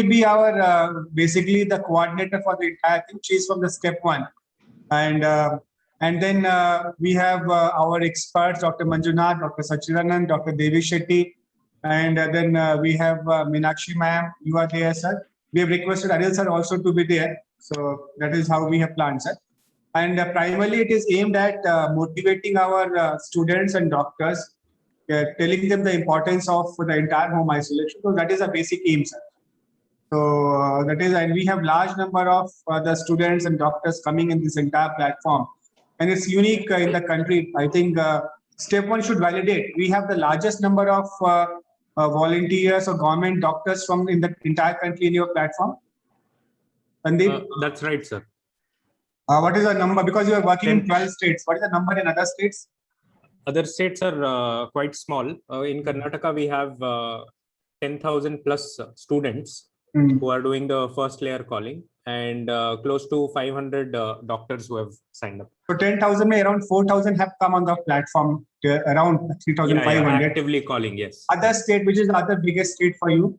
will be our basically the coordinator for the entire thing. She's from the step one, and then we have our experts, Dr. Manjunath, Dr. Sachidanand, Dr. Devi Shetty, and then we have Meenakshi ma'am. You are there, sir. We have requested Adil sir also to be there. So that is how we have planned, sir. And primarily it is aimed at motivating our students and doctors, telling them the importance of the entire home isolation. So that is a basic aim, sir. So that is, and we have large number of the students and doctors coming in this entire platform, and it's unique in the country. I think step one should validate. We have the largest number of volunteers or government doctors from in the entire country in your platform. Sandeep? That's right, sir. What is the number? Because you are working in 12 states. What is the number in other states? Other states are quite small. In Karnataka, we have 10,000 plus students who are doing the first layer calling, and close to 500 doctors who have signed up. So 10,000, around 4,000 have come on the platform, around 3,500. Yeah, actively calling, yes. Other state, which is the other biggest state for you?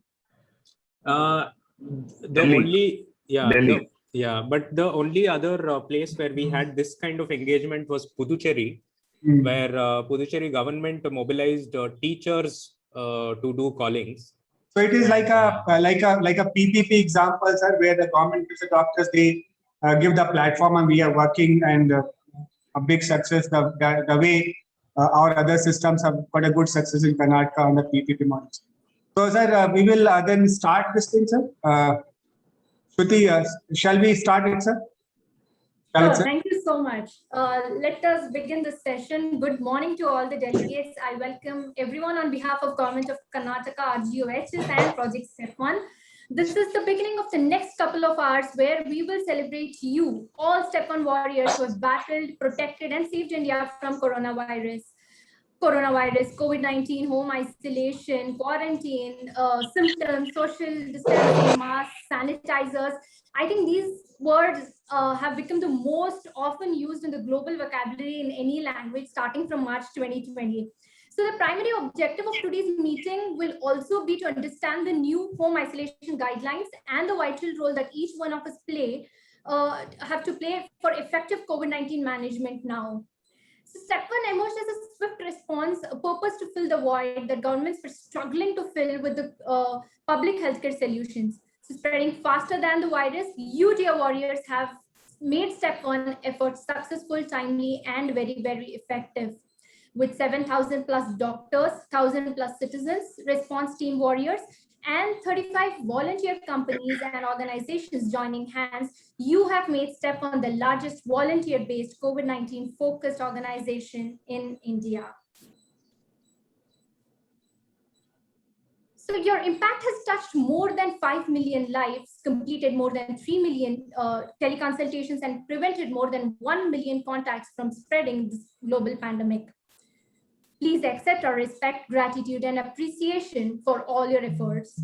Delhi. But the only other place where we had this kind of engagement was Puducherry, where Puducherry government mobilized teachers to do callings. So it is like a PPP example, sir, where the government gives the doctors, they give the platform, and we are working, and a big success. The way our other systems have got a good success in Karnataka on the PPP model. So, sir, we will then start this thing, sir. Shruti, shall we start it, sir? Thank you so much. Let us begin the session. Good morning to all the delegates. I welcome everyone on behalf of Government of Karnataka, RGOHS, and Project Step 1. This is the beginning of the next couple of hours where we will celebrate you, all Step 1 warriors who have battled, protected, and saved India from coronavirus, COVID-19, home isolation, quarantine, symptoms, social distancing, masks, sanitizers. I think these words have become the most often used in the global vocabulary in any language starting from March 2020. So the primary objective of today's meeting will also be to understand the new home isolation guidelines and the vital role that each one of us have to play for effective COVID-19 management now. So Step 1 emerged as a swift response, a purpose to fill the void that governments were struggling to fill with the public healthcare solutions. So spreading faster than the virus, you, dear warriors, have made Step 1 efforts successful, timely, and very, very effective. With 7,000 plus doctors, 1,000 plus citizens, response team warriors, and 35 volunteer companies and organizations joining hands, you have made Step 1 the largest volunteer-based COVID-19 focused organization in India. So your impact has touched more than 5 million lives, completed more than 3 million teleconsultations, and prevented more than 1 million contacts from spreading this global pandemic. Please accept our respect, gratitude, and appreciation for all your efforts.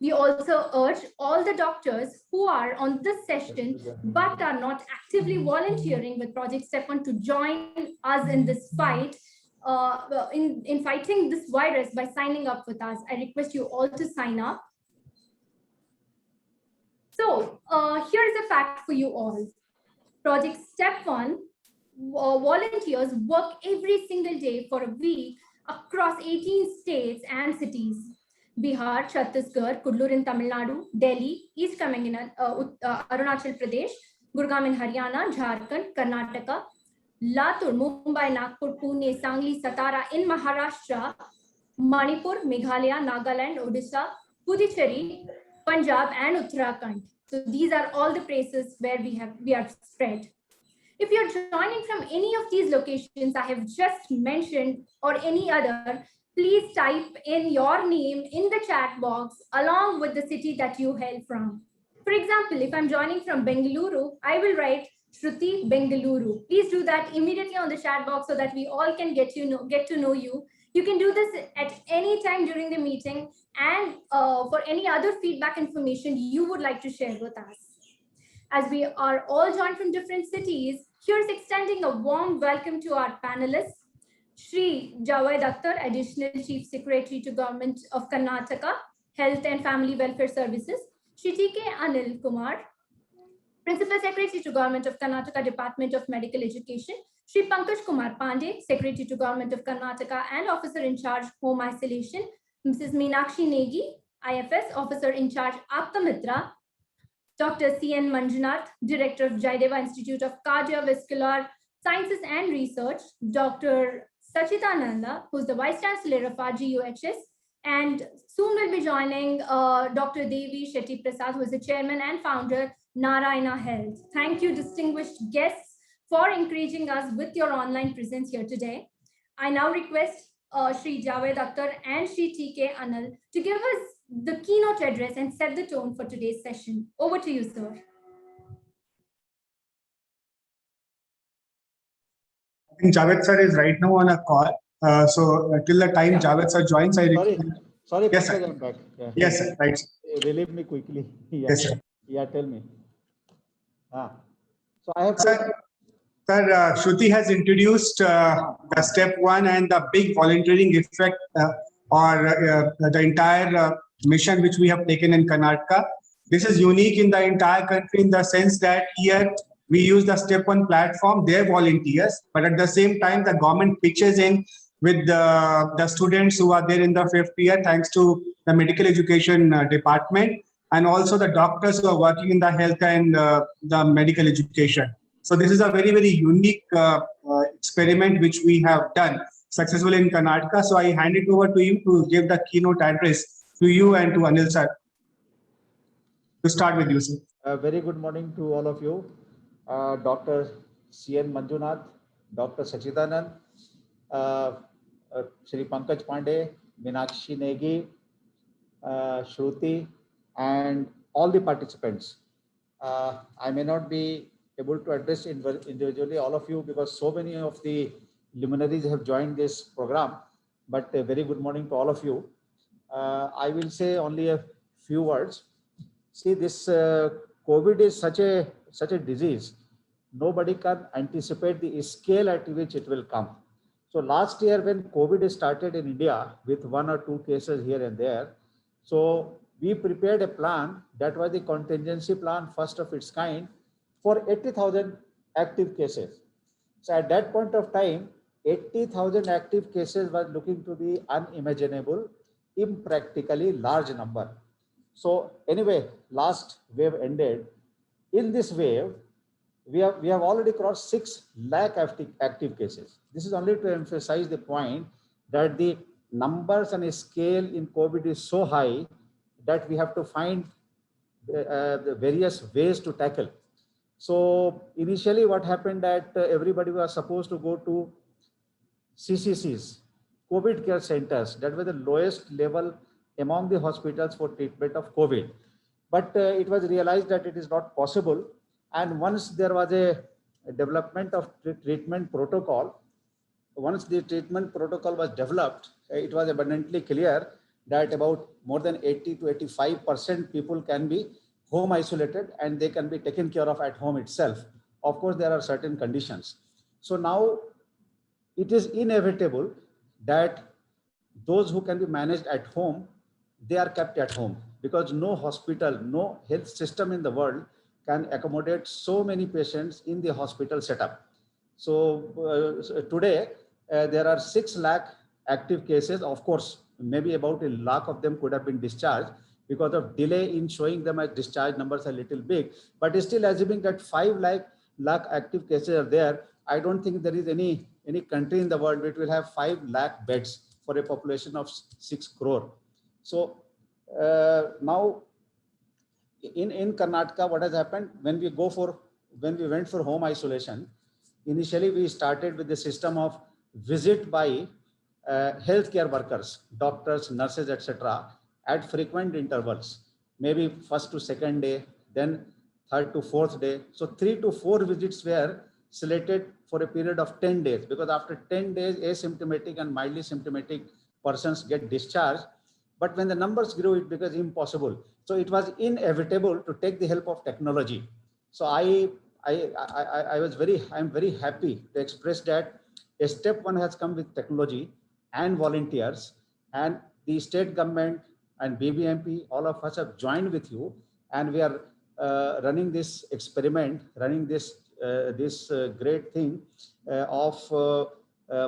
We also urge all the doctors who are on this session but are not actively volunteering with Project Step 1 to join us in this fight, in fighting this virus by signing up with us. I request you all to sign up. So here is a fact for you all. Project Step 1 volunteers work every single day for a week across 18 states and cities. Bihar, Chhattisgarh, Kudlur in Tamil Nadu, Delhi, East coming in Arunachal Pradesh, Gurgaon in Haryana, Jharkhand, Karnataka, Latur, Mumbai, Nagpur, Pune, Sangli, Satara in Maharashtra, Manipur, Meghalaya, Nagaland, Odisha, Puducherry, Punjab, and Uttarakhand. So these are all the places where we are spread. If you're joining from any of these locations I have just mentioned or any other, please type in your name in the chat box along with the city that you hail from. For example, if I'm joining from Bengaluru, I will write Shruti Bengaluru. Please do that immediately on the chat box so that we all can get to know you. You can do this at any time during the meeting, and for any other feedback information you would like to share with us. As we are all joined from different cities, here's extending a warm welcome to our panelists. Shri Javed Akhtar, Additional Chief Secretary to Government of Karnataka, Health and Family Welfare Services. Shri T.K. Anil Kumar, Principal Secretary to Government of Karnataka Department of Medical Education, Shri Pankaj Kumar Pandey, Secretary to Government of Karnataka and Officer in Charge Home Isolation, Mrs. Meenakshi Negi, IFS Officer in Charge Aptamitra, Dr. C.N. Manjunath, Director of Jaideva Institute of Cardiovascular Sciences and Research, Dr. Sachidananda, who's the Vice Chancellor of RGUHS, and soon will be joining Dr. Devi Shetty Prasad, who is the Chairman and Founder, Narayana Health. Thank you, distinguished guests, for encouraging us with your online presence here today. I now request Shri Javed Akhtar and Shri T.K. Anil to give us the keynote address and set the tone for today's session. Over to you, sir. I think Javed sir is right now on a call. So till the time Javed sir joins, I Sorry, Yes, Pankaj, sir. I'm back. Yeah. Yes, sir. Right. Relieve me quickly. Yeah. Yes, sir. Yeah, tell me. So I have Sir, Shruti has introduced the step one and the big volunteering effect the entire mission which we have taken in Karnataka. This is unique in the entire country in the sense that here we use the step one platform, their volunteers, but at the same time, the government pitches in with the students who are there in the 5th year, thanks to the medical education department, and also the doctors who are working in the health and the medical education. So this is a very, very unique experiment which we have done successfully in Karnataka. So I hand it over to you to give the keynote address to you and to Anil sir. To start with you, sir. very good morning to all of you. Dr. C.N. Manjunath, Dr. Sachidanand, Shri Pankaj Pandey, Meenakshi Negi, Shruti, and all the participants. I may not be able to address individually all of you because so many of the luminaries have joined this program, but a very good morning to all of you. I will say only a few words. See, this COVID is such a disease. Nobody can anticipate the scale at which it will come. So last year when COVID started in India with 1 or 2 cases here and there, so we prepared a plan that was the contingency plan first of its kind for 80,000 active cases. So at that point of time, 80,000 active cases was looking to be unimaginable, impractically large number. So anyway, last wave ended. In this wave, we have already crossed 6 lakh active cases. This is only to emphasize the point that the numbers and scale in COVID is so high that we have to find the various ways to tackle. So initially what happened that everybody was supposed to go to CCCs, COVID care centers, that were the lowest level among the hospitals for treatment of COVID. But it was realized that it is not possible. And once there was a development of treatment protocol, once the treatment protocol was developed, it was abundantly clear that about more than 80 to 85% people can be home isolated and they can be taken care of at home itself. Of course, there are certain conditions. So now it is inevitable that those who can be managed at home, they are kept at home because no hospital, no health system in the world can accommodate so many patients in the hospital setup. So today, there are 6 lakh active cases. Of course, maybe about 1 lakh of them could have been discharged because of delay in showing them as discharge numbers a little big. But still assuming that 5 lakh active cases are there, I don't think there is any country in the world which will have 5 lakh beds for a population of 6 crore. So now in Karnataka, what has happened when we went for home isolation, initially we started with the system of visit by healthcare workers, doctors, nurses, etc., at frequent intervals, maybe first to second day, then third to fourth day. So 3 to 4 visits were slated for a period of 10 days because after 10 days, asymptomatic and mildly symptomatic persons get discharged. But when the numbers grew, it became impossible. So it was inevitable to take the help of technology. So I'm very happy to express that a step one has come with technology and volunteers, and the state government and BBMP, all of us have joined with you, and we are running this experiment, running this great thing of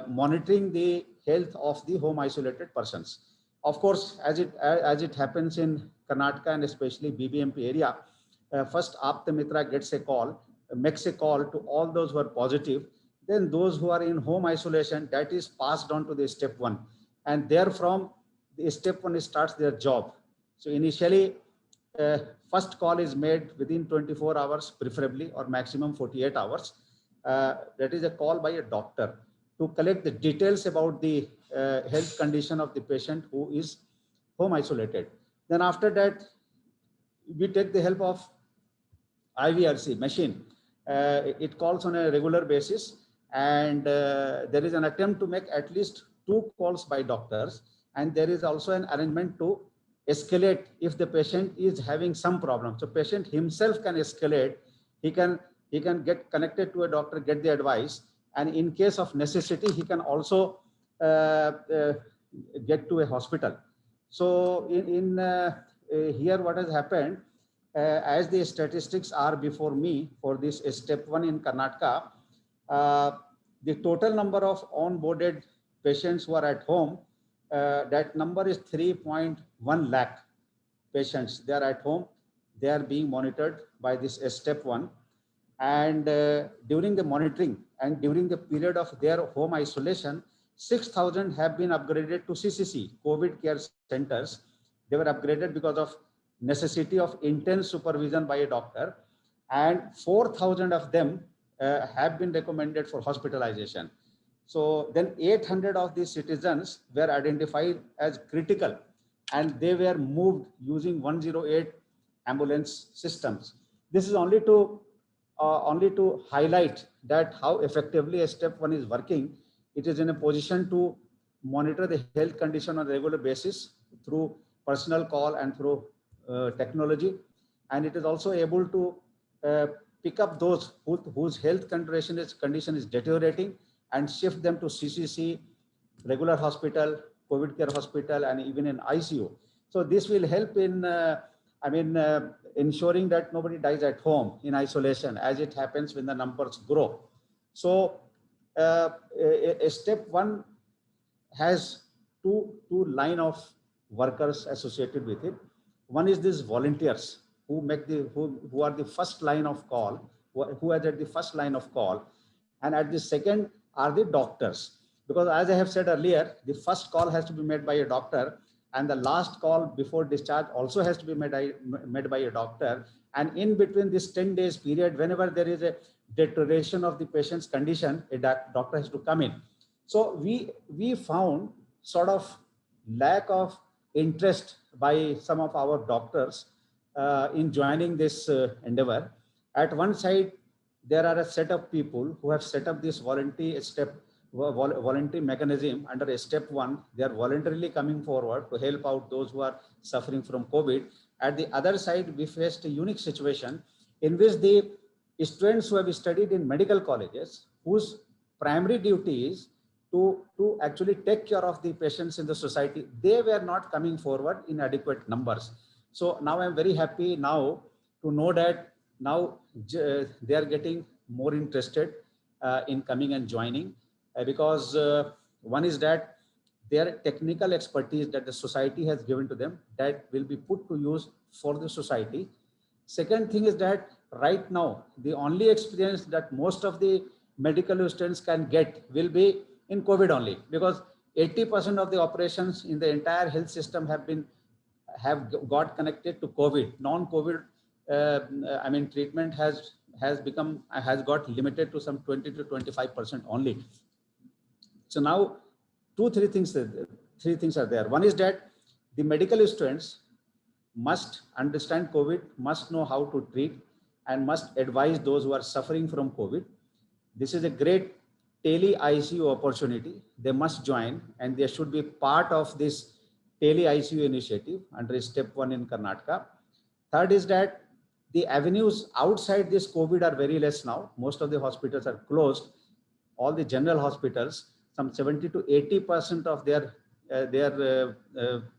monitoring the health of the home isolated persons. Of course, as it happens in Karnataka and especially BBMP area, first Apta Mitra gets a call, makes a call to all those who are positive. Then those who are in home isolation, that is passed on to the step 1, and therefrom the step 1 starts their job. So initially, first call is made within 24 hours, preferably, or maximum 48 hours. That is a call by a doctor to collect the details about the health condition of the patient who is home isolated. Then after that, we take the help of IVRC machine. It calls on a regular basis, and there is an attempt to make at least 2 calls by doctors, and there is also an arrangement to escalate if the patient is having some problem. So patient himself can escalate. He can get connected to a doctor, get the advice, and in case of necessity, he can also get to a hospital. So here, what has happened, as the statistics are before me for this step 1 in Karnataka, the total number of onboarded patients who are at home, that number is 3.1 lakh patients. They are at home. They are being monitored by this step 1. And during the monitoring and during the period of their home isolation, 6,000 have been upgraded to CCC, COVID care centers. They were upgraded because of necessity of intense supervision by a doctor, and 4,000 of them have been recommended for hospitalization. So then 800 of these citizens were identified as critical, and they were moved using 108 ambulance systems. This is only to highlight that how effectively a step 1 is working. It is in a position to monitor the health condition on a regular basis through personal call and through technology, and it is also able to pick up those whose health condition is deteriorating and shift them to CCC, regular hospital, COVID care hospital, and even in ICU. So this will help in ensuring that nobody dies at home in isolation, as it happens when the numbers grow. So a step 1 has two line of workers associated with it. One is these volunteers who are the first line of call, who are at the first line of call, and at the second are the doctors. Because as I have said earlier, the first call has to be made by a doctor, and the last call before discharge also has to be made by a doctor. And in between this 10 days period, whenever there is a deterioration of the patient's condition, a doctor has to come in. So we found sort of lack of interest by some of our doctors in joining this endeavor. At one side, there are a set of people who have set up this voluntary mechanism under a step 1. They are voluntarily coming forward to help out those who are suffering from COVID. At the other side, we faced a unique situation in which the students who have studied in medical colleges, whose primary duty is to actually take care of the patients in the society, they were not coming forward in adequate numbers. So now I'm very happy now to know that now they are getting more interested in coming and joining, because one is that their technical expertise that the society has given to them, that will be put to use for the society. Second thing is that right now, the only experience that most of the medical students can get will be in COVID only, because 80% of the operations in the entire health system have got connected to COVID. Non-COVID, treatment has got limited to some 20 to 25% only. So now, three things are there. One is that the medical students must understand COVID, must know how to treat, and must advise those who are suffering from COVID. This is a great tele-ICU opportunity. They must join, and they should be part of this tele-ICU initiative under step 1 in Karnataka. Third is that the avenues outside this COVID are very less now. Most of the hospitals are closed. All the general hospitals, some 70 to 80% of their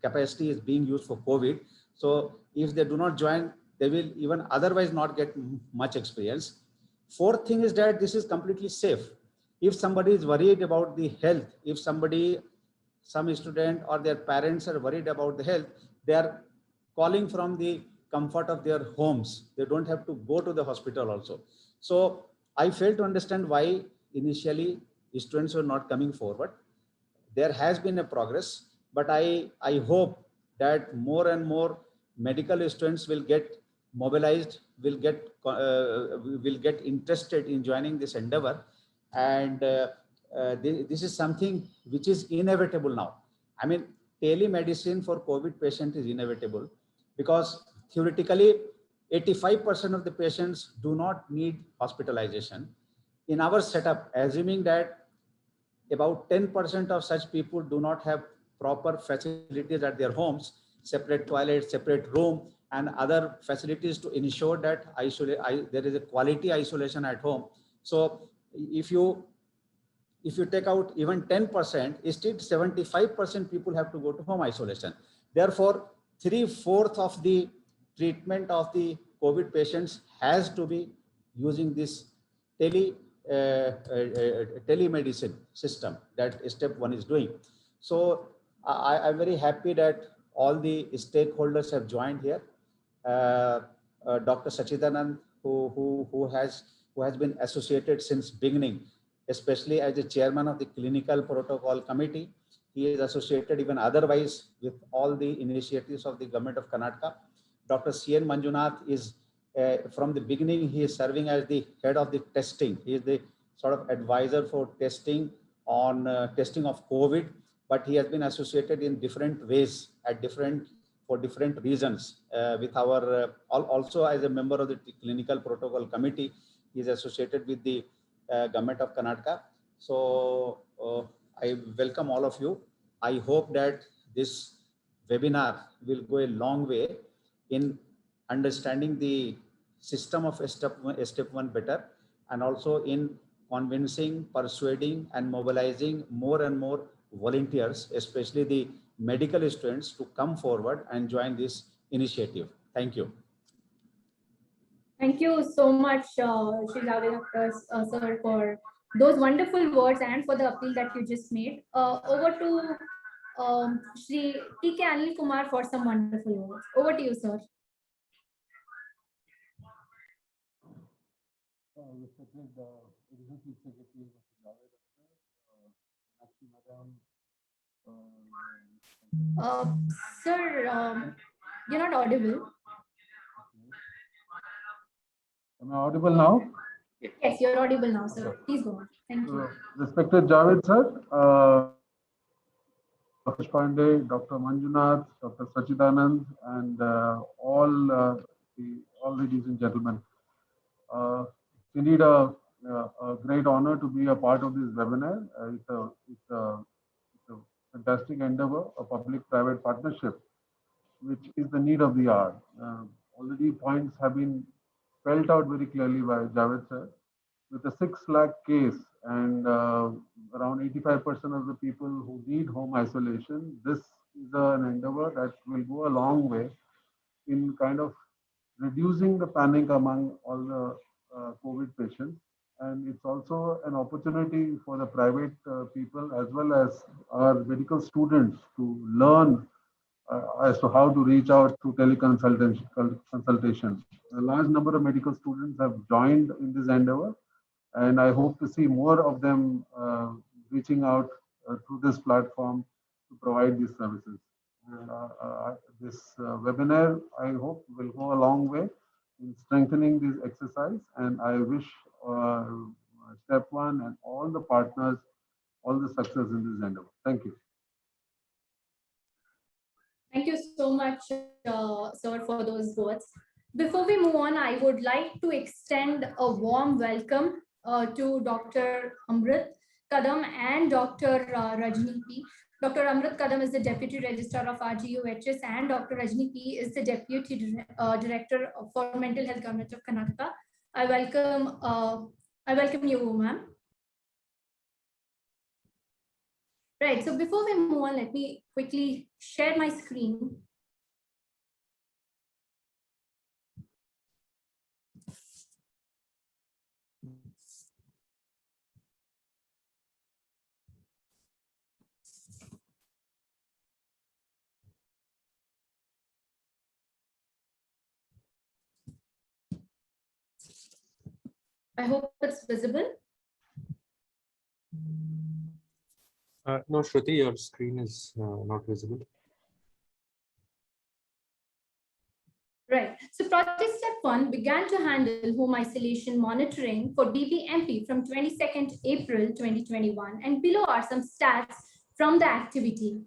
capacity is being used for COVID. So if they do not join they will even otherwise not get much experience. Fourth thing is that this is completely safe. If somebody is worried about the health, if some student or their parents are worried about the health, they are calling from the comfort of their homes. They don't have to go to the hospital also. So I fail to understand why initially students were not coming forward. There has been a progress, but I hope that more and more medical students will get mobilized, will get interested in joining this endeavor. And this is something which is inevitable now. I mean, telemedicine for COVID patient is inevitable, because theoretically 85% of the patients do not need hospitalization. In our setup, assuming that about 10% of such people do not have proper facilities at their homes, separate toilet, separate room, and other facilities to ensure that there is a quality isolation at home. So if you take out even 10%, still 75% people have to go to home isolation. Therefore, 3/4 of the treatment of the COVID patients has to be using this telemedicine system that step 1 is doing. So I'm very happy that all the stakeholders have joined here. Dr. Sachidanand, who has been associated since beginning, especially as the chairman of the clinical protocol committee. He is associated even otherwise with all the initiatives of the government of Karnataka. Dr. C.N. Manjunath is from the beginning, he is serving as the head of the testing. He is the sort of advisor for testing on testing of COVID, but he has been associated in different ways for different reasons with our also as a member of the clinical protocol committee. He is associated with the government of Karnataka. So I welcome all of you. I hope that this webinar will go a long way in understanding the system of step one better, and also in convincing, persuading, and mobilizing more and more volunteers, especially the medical students, to come forward and join this initiative. Thank you. Thank you so much, Shri Javed sir, for those wonderful words and for the appeal that you just made. Over to Shri T.K. Anil Kumar for some wonderful words. Over to you, sir. Sir, you're not audible. Am I audible now? Yes, you're audible now, sir. Please go on. Thank you. Respected Javed sir, Dr. Pandey, Dr. Manjunath, Dr. Sachidanand, and all ladies and gentlemen. It's indeed a great honor to be a part of this webinar. It's a fantastic endeavor, a public-private partnership, which is the need of the hour. Already points have been spelled out very clearly by Javed sir. With a 6 lakh case and around 85% of the people who need home isolation, this is an endeavor that will go a long way in kind of reducing the panic among all the COVID patients. And it's also an opportunity for the private people as well as our medical students to learn as to how to reach out to teleconsultation. A large number of medical students have joined in this endeavor, and I hope to see more of them reaching out through this platform to provide these services. This webinar, I hope, will go a long way in strengthening this exercise, and I wish Step One and all the partners all the success in this endeavor. Thank you. Thank you so much, sir, for those words. Before we move on, I would like to extend a warm welcome to Dr. Amrit Kadam and Dr. Rajni P. Dr. Amrit Kadam is the Deputy Registrar of RGUHS, and Dr. Rajni P is the Deputy Director for Mental Health Government of Karnataka. I welcome you, ma'am. Right, so before we move on, let me quickly share my screen. I hope it's visible. No, Shruti, your screen is not visible. Right. So Project Step 1 began to handle home isolation monitoring for BBMP from 22nd April 2021. And below are some stats from the activity.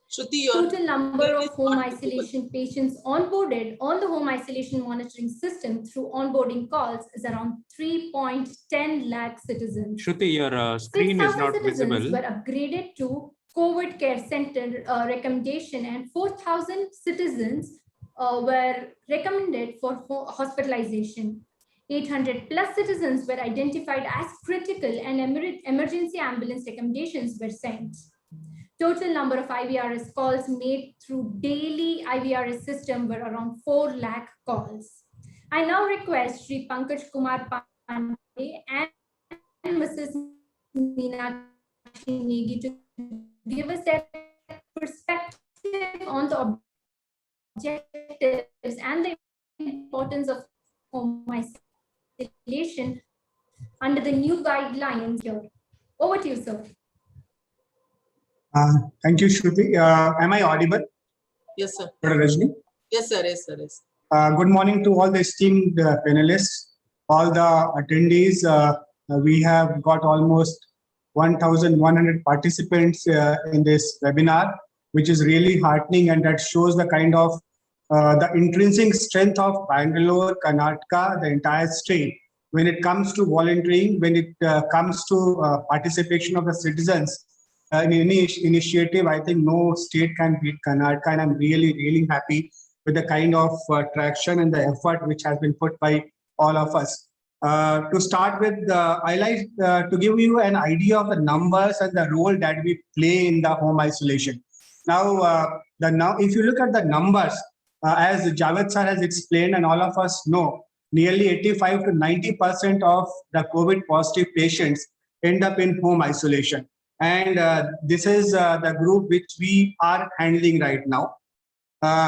Shruti, your Total number screen of is home not visible. isolation patients onboarded on the home isolation monitoring system through onboarding calls is around 3.10 lakh citizens. Shruti, your screen is 6,000 not citizens visible. were upgraded to COVID care center recommendation, and 4,000 citizens were recommended for hospitalization. 800 plus citizens were identified as critical, and emergency ambulance recommendations were sent. Total number of IVRS calls made through daily IVRS system were around 4 lakh calls. I now request Sri Pankaj Kumar Pandey and Mrs. Meenakshi Negi to give us their perspective on the objectives and the importance of home isolation under the new guidelines here. Over to you, sir. Thank you, Shruti. Am I audible? Yes, sir. Dr. Rajni? Yes, sir. Yes, sir. Yes. Good morning to all the esteemed panelists, all the attendees. We have got almost 1,100 participants in this webinar, which is really heartening, and that shows the kind of the intrinsic strength of Bangalore, Karnataka, the entire state, when it comes to volunteering, when it comes to participation of the citizens in any initiative. I think no state can beat Karnataka, and I'm really, really happy with the kind of traction and the effort which has been put by all of us. To start with, I like to give you an idea of the numbers and the role that we play in the home isolation. Now, if you look at the numbers, as Javed sir has explained, and all of us know, nearly 85 to 90% of the COVID positive patients end up in home isolation. And this is the group which we are handling right now.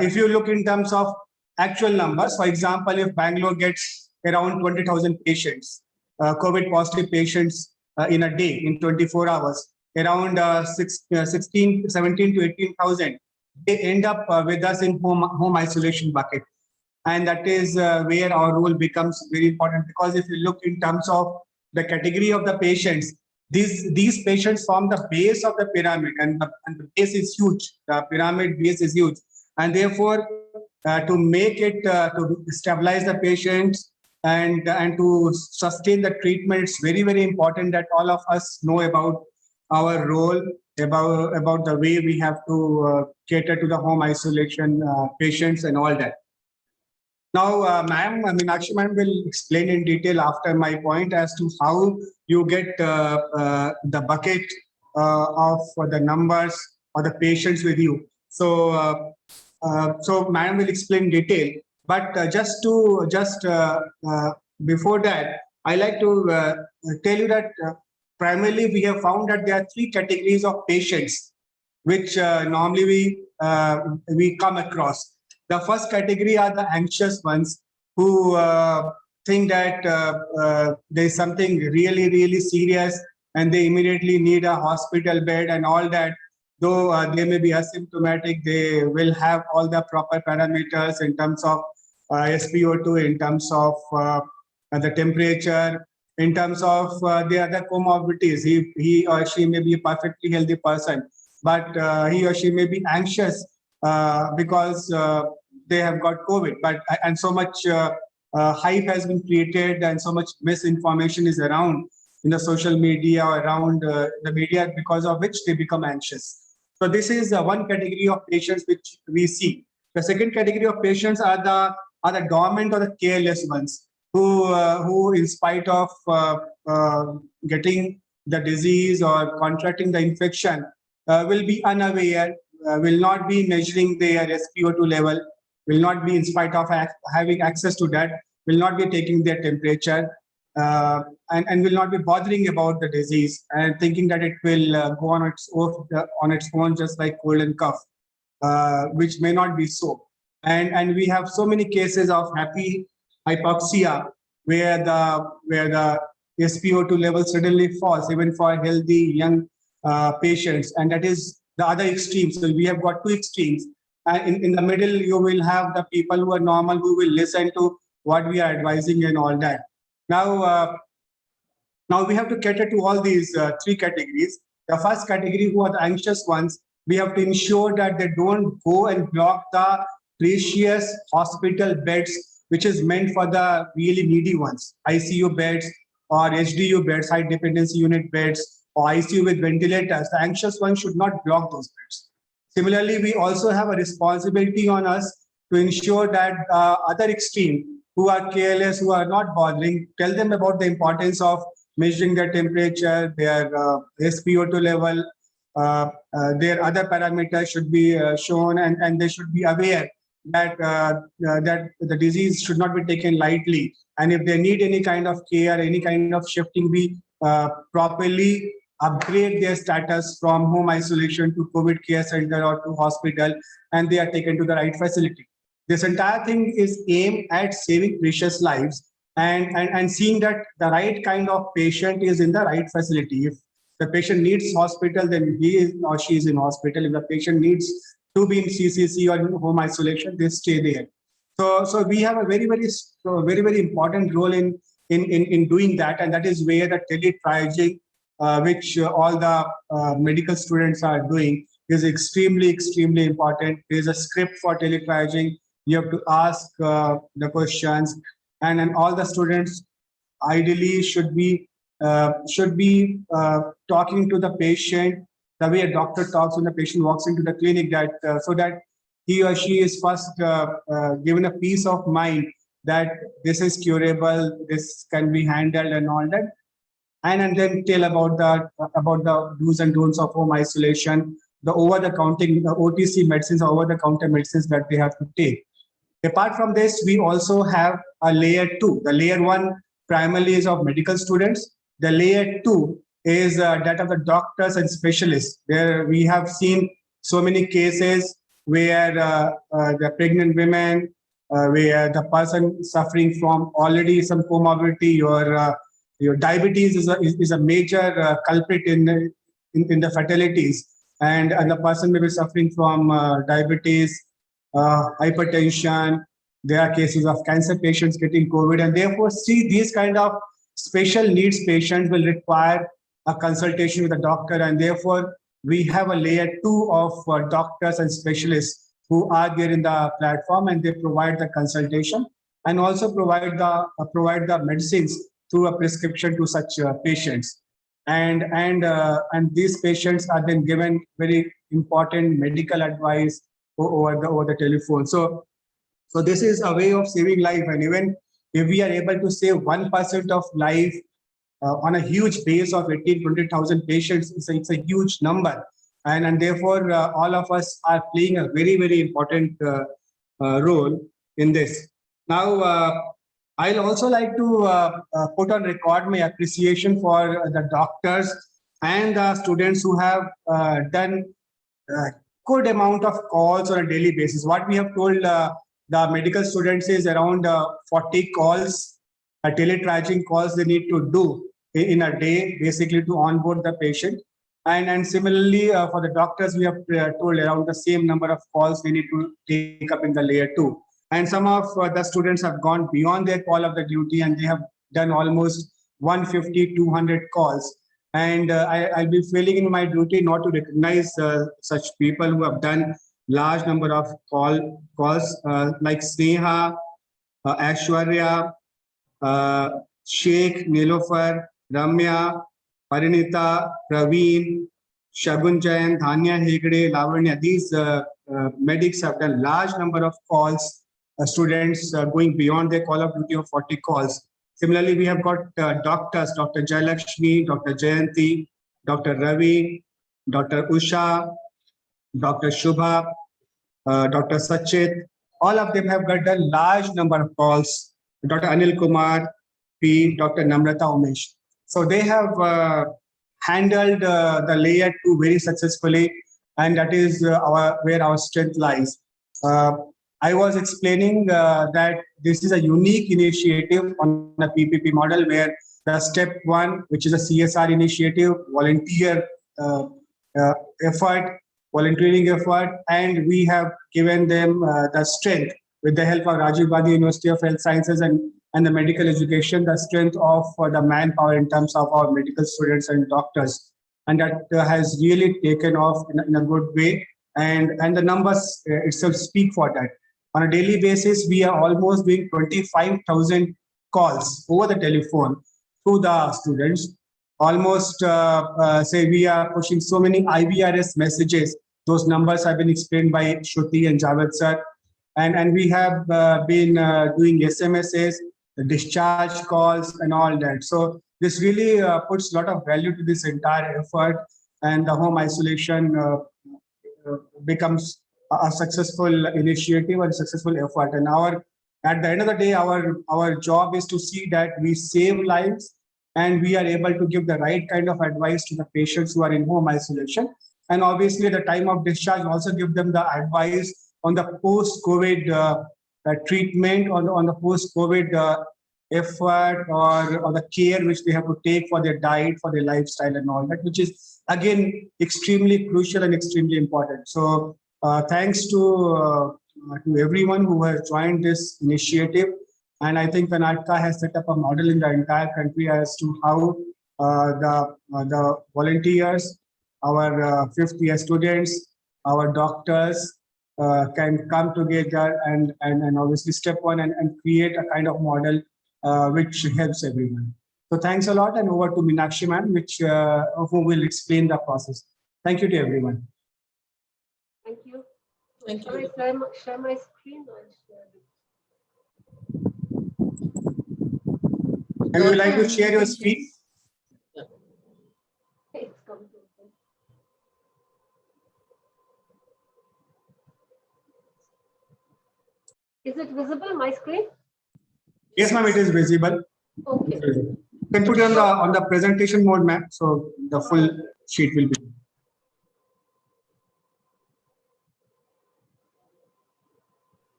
If you look in terms of actual numbers, for example, if Bangalore gets around 20,000 patients, COVID positive patients in a day, in 24 hours, around 17 to 18,000, they end up with us in home isolation bucket. And that is where our role becomes very important, because if you look in terms of the category of the patients, these patients form the base of the pyramid, and the base is huge. The pyramid base is huge. And therefore, to make it, to stabilize the patients and to sustain the treatment, it's very, very important that all of us know about our role, about the way we have to cater to the home isolation patients and all that. Now, Meenakshi ma'am will explain in detail after my point as to how you get the bucket of the numbers or the patients with you. So, so ma'am will explain detail. But before that, I like to tell you that primarily we have found that there are three categories of patients which normally we come across. The first category are the anxious ones who think that there's something really, really serious and they immediately need a hospital bed and all that. Though they may be asymptomatic, they will have all the proper parameters in terms of SpO2, in terms of the temperature, in terms of the other comorbidities. He or she may be a perfectly healthy person, but he or she may be anxious because they have got COVID. And so much hype has been created and so much misinformation is around in the social media or around the media, because of which they become anxious. So this is one category of patients which we see. The second category of patients are the dormant or the careless ones who in spite of getting the disease or contracting the infection will be unaware, will not be measuring their SpO2 level, will not be, in spite of having access to that, will not be taking their temperature, and will not be bothering about the disease and thinking that it will go on its own, just like cold and cough, which may not be so. And we have so many cases of happy hypoxia where the SpO2 level suddenly falls, even for healthy young patients, and that is the other extreme. So we have got two extremes. And in the middle, you will have the people who are normal, who will listen to what we are advising and all that. Now we have to cater to all these three categories. The first category, who are the anxious ones, we have to ensure that they don't go and block the precious hospital beds, which is meant for the really needy ones, ICU beds or HDU beds, high dependency unit beds, or ICU with ventilators. The anxious ones should not block those beds. Similarly, we also have a responsibility on us to ensure that other extreme, who are careless, who are not bothering, tell them about the importance of measuring their temperature, their SpO2 level, their other parameters should be shown, and they should be aware that that the disease should not be taken lightly. And if they need any kind of care, any kind of shifting, we properly upgrade their status from home isolation to COVID care center or to hospital, and they are taken to the right facility. This entire thing is aimed at saving precious lives and seeing that the right kind of patient is in the right facility. If the patient needs hospital, then he is or she is in hospital. If the patient needs to be in CCC or in home isolation, they stay there. So we have a very important role in doing that, and that is where the teletriaging, which all the medical students are doing, is extremely important. There is a script for teletriaging. You have to ask the questions, and then all the students ideally should be talking to the patient the way a doctor talks when the patient walks into the clinic, that so that he or she is first given a peace of mind that this is curable, this can be handled and all that, and then tell about the do's and don'ts of home isolation, the over-the-counter, the OTC medicines, over-the-counter medicines that they have to take. Apart from this, we also have a layer 2. The layer 1 primarily is of medical students. The layer 2 is that of the doctors and specialists, where we have seen so many cases where the pregnant women, where the person suffering from already some comorbidity, your diabetes is a major culprit in the fatalities, and the person may be suffering from diabetes, hypertension. There are cases of cancer patients getting COVID, and therefore, see, these kind of special needs patients will require a consultation with a doctor, and therefore we have a layer 2 of doctors and specialists who are there in the platform, and they provide the consultation and also provide the medicines through a prescription to such patients. And these patients are then given very important medical advice over the telephone. So this is a way of saving life, and even if we are able to save 1% of life on a huge base of 18,000-20,000 patients, it's a huge number, and therefore all of us are playing a very important role in this. Now, I'll also like to put on record my appreciation for the doctors and the students who have done good amount of calls on a daily basis. What we have told the medical students is around 40 calls, teletriaging calls they need to do in a day, basically to onboard the patient. And similarly, for the doctors, we have told around the same number of calls they need to take up in the layer 2. And some of the students have gone beyond their call of the duty, and they have done almost 150, 200 calls. And I'll be feeling in my duty not to recognize such people who have done large number of calls like Sneha, Aishwarya, Sheikh, Nilofar, Ramya, Parinita, Praveen, Shagun Jain, Dhanya Hegde, Lavanya. These medics have done large number of calls, students going beyond their call of duty of 40 calls. Similarly, we have got doctors, Dr. Jayalakshmi, Dr. Jayanti, Dr. Ravi, Dr. Usha, Dr. Shubha, Dr. Sachit. All of them have got a large number of calls. Dr. Anil Kumar, P. Dr. Namrata Umesh. So they have handled the layer 2 very successfully, and that is where our strength lies. I was explaining that this is a unique initiative on the PPP model, where the step 1, which is a CSR initiative, volunteer effort, volunteering effort, and we have given them the strength with the help of Rajiv Gandhi University of Health Sciences and the medical education, the strength of the manpower in terms of our medical students and doctors. And that has really taken off in a good way. And the numbers itself speak for that. On a daily basis, we are almost doing 25,000 calls over the telephone to the students. Almost, say, we are pushing so many IVRS messages. Those numbers have been explained by Shruti and Javed sir. And we have been doing SMSs, the discharge calls and all that. So this really puts a lot of value to this entire effort, and the home isolation becomes a successful initiative and successful effort. And at the end of the day, our job is to see that we save lives and we are able to give the right kind of advice to the patients who are in home isolation. And obviously, at the time of discharge, also give them the advice on the post-COVID treatment, on the post-COVID effort or the care which they have to take for their diet, for their lifestyle and all that, which is again extremely crucial and extremely important. So thanks to everyone who has joined this initiative. And I think Karnataka has set up a model in the entire country as to how the volunteers, our fifth year students, our doctors can come together and obviously step on and create a kind of model which helps everyone. So thanks a lot, and over to Meenakshi ma'am, who will explain the process. Thank you to everyone. Thank you. Thank Shall you. I share my screen or share it? And would you like to share your screen? It's come to open. Is it visible, my screen? Yes, ma'am, it is visible. Okay. You can put it on the presentation mode, ma'am. So the full sheet will be.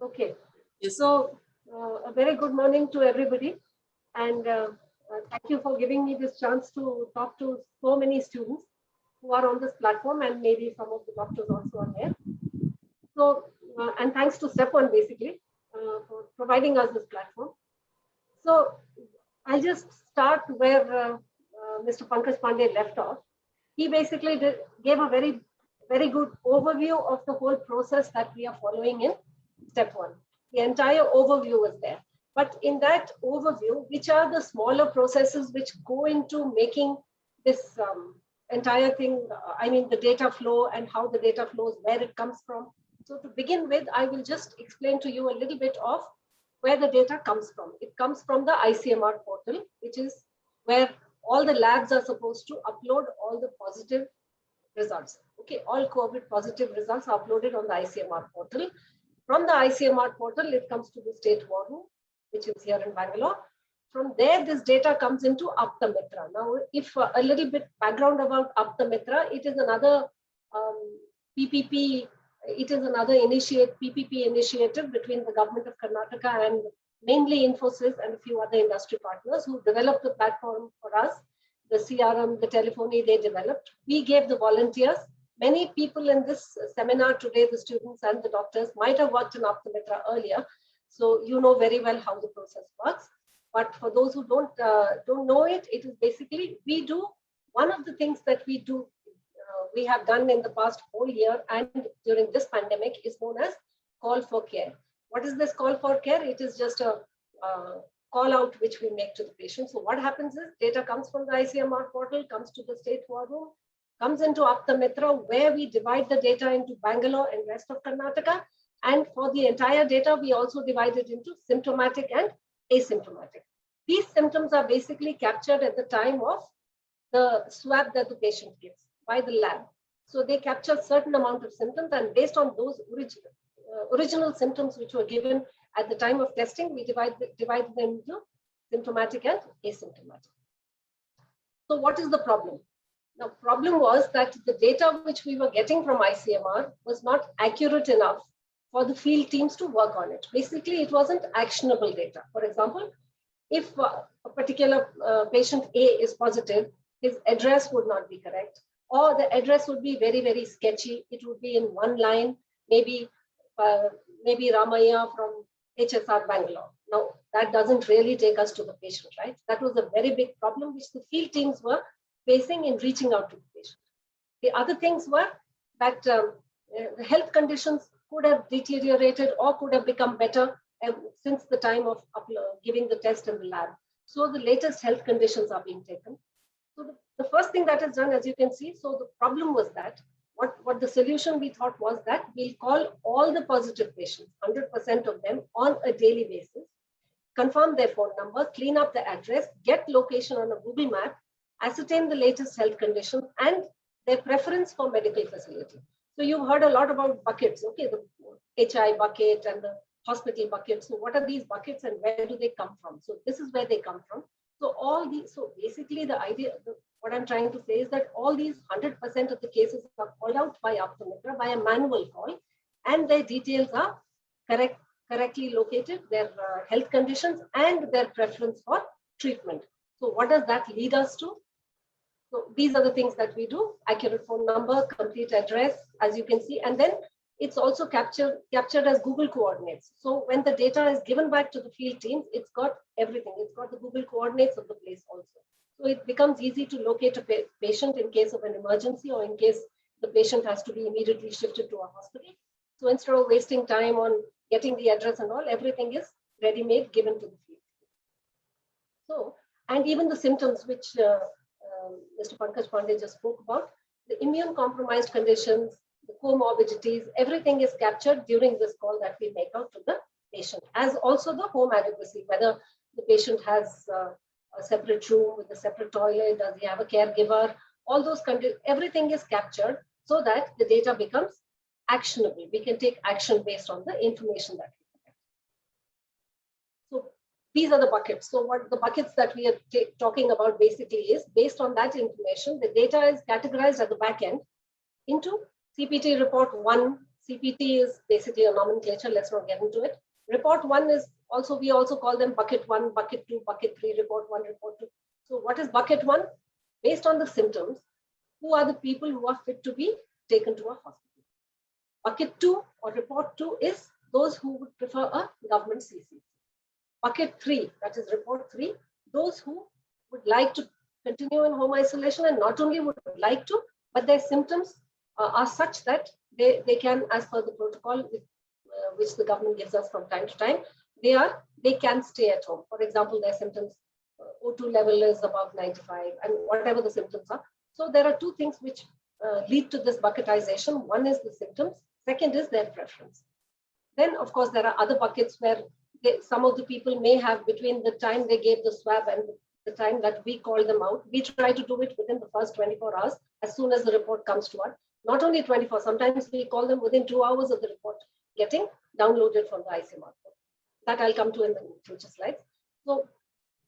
Okay. Yes. So a very good morning to everybody, and thank you for giving me this chance to talk to so many students who are on this platform, and maybe some of the doctors also are there. So, and thanks to Step One basically for providing us this platform. So I'll just start where Mr. Pankaj Pandey left off. He basically gave a very good overview of the whole process that we are following in Step One. The entire overview was there. But in that overview, which are the smaller processes which go into making this entire thing, I mean, the data flow and how the data flows, where it comes from. So to begin with, I will just explain to you a little bit of where the data comes from. It comes from the ICMR portal, which is where all the labs are supposed to upload all the positive results. Okay, all COVID positive results are uploaded on the ICMR portal. From the ICMR portal, it comes to the state war room, which is here in Bangalore. From there, this data comes into Aptamitra. Now, if a little bit background about Aptamitra, it is another PPP. It is another PPP initiative between the government of Karnataka and mainly Infosys and a few other industry partners who developed the platform for us. The CRM, the telephony they developed. We gave the volunteers. Many people in this seminar today, the students and the doctors, might have worked in Aptamitra earlier. So you know very well how the process works. But for those who don't know it, it is basically we do one of the things that we do. We have done in the past whole year and during this pandemic is known as call for care. What is this call for care? It is just a call out which we make to the patient. So what happens is data comes from the ICMR portal, comes to the state war room, comes into Aptamitra, where we divide the data into Bangalore and rest of Karnataka. And for the entire data, we also divide it into symptomatic and asymptomatic. These symptoms are basically captured at the time of the swab that the patient gives by the lab. So they capture certain amount of symptoms, and based on those original symptoms which were given at the time of testing, we divide them into symptomatic and asymptomatic. So what is the problem? The problem was that the data which we were getting from ICMR was not accurate enough for the field teams to work on it. Basically, it wasn't actionable data. For example, if a particular patient A is positive, his address would not be correct, or the address would be very, very sketchy. It would be in one line, maybe Ramaya from HSR Bangalore. Now, that doesn't really take us to the patient, right? That was a very big problem which the field teams were facing in reaching out to the patient. The other things were that the health conditions could have deteriorated or could have become better since the time of giving the test in the lab. So the latest health conditions are being taken. So the first thing that is done, as you can see, so the problem was that what the solution we thought was that we'll call all the positive patients, 100% of them, on a daily basis, confirm their phone number, clean up the address, get location on a Google map, ascertain the latest health conditions and their preference for medical facility. So you've heard a lot about buckets, okay, the HI bucket and the hospital bucket. So what are these buckets and where do they come from? So this is where they come from. So all these, so basically the idea, what I'm trying to say is that all these 100% of the cases are called out by Optometra by a manual call, and their details are correctly located, their health conditions and their preference for treatment. So what does that lead us to? So these are the things that we do: accurate phone number, complete address, as you can see, and then it's also captured as Google coordinates. So when the data is given back to the field teams, it's got everything. It's got the Google coordinates of the place also. So it becomes easy to locate a patient in case of an emergency or in case the patient has to be immediately shifted to a hospital. So instead of wasting time on getting the address and all, everything is ready-made, given to the field. So, and even the symptoms which Mr. Pankaj Pandey just spoke about, the immune compromised conditions, the comorbidities, everything is captured during this call that we make out to the patient, as also the home adequacy, whether the patient has a separate room with a separate toilet, does he have a caregiver, all those conditions, everything is captured so that the data becomes actionable. We can take action based on the information that we get. So these are the buckets. So what the buckets that we are talking about basically is, based on that information, the data is categorized at the back end into CPT report 1. CPT is basically a nomenclature. Let's not get into it. Report 1 is also, we also call them bucket 1, bucket 2, bucket 3, report 1, report 2. So what is bucket 1? Based on the symptoms, who are the people who are fit to be taken to a hospital? Bucket 2 or report 2 is those who would prefer a government CC. Bucket 3, that is report 3, those who would like to continue in home isolation, and not only would like to, but their symptoms are such that they can, as per the protocol which the government gives us from time to time, they can stay at home. For example, their symptoms, O2 level is above 95 and whatever the symptoms are. So there are two things which lead to this bucketization. One is the symptoms, second is their preference. Then of course there are other buckets where some of the people may have, between the time they gave the swab and the time that we call them out, we try to do it within the first 24 hours as soon as the report comes to us. Not only 24, sometimes we call them within 2 hours of the report getting downloaded from the ICMR. That I'll come to in the future slides. So,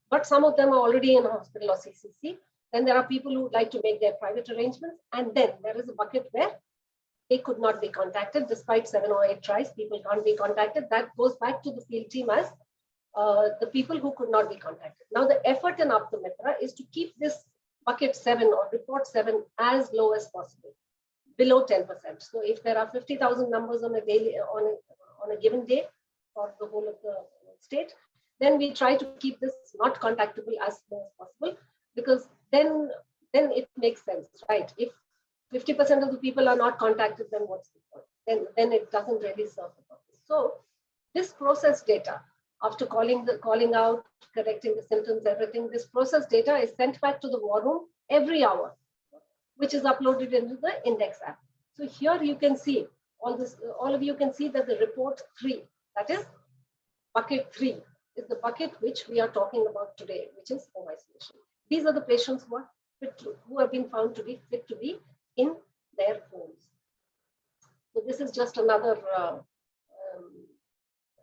but some of them are already in hospital or CCC. Then there are people who would like to make their private arrangements. And then there is a bucket where they could not be contacted despite 7 or 8 tries. People can't be contacted. That goes back to the field team as the people who could not be contacted. Now the effort in Optometra is to keep this bucket 7 or report 7 as low as possible, below 10%. So if there are 50,000 numbers on a daily, on a given day for the whole of the state, then we try to keep this not contactable as low as possible, because then it makes sense, right? If 50% of the people are not contacted, then what's the point? Then it doesn't really serve the purpose. So this process data, after calling out, correcting the symptoms, everything, this process data is sent back to the war room every hour, which is uploaded into the index app. So here you can see all of you can see that the report 3, that is bucket 3, is the bucket which we are talking about today, which is home isolation. These are the patients who have been found to be fit to be in their homes. So this is just another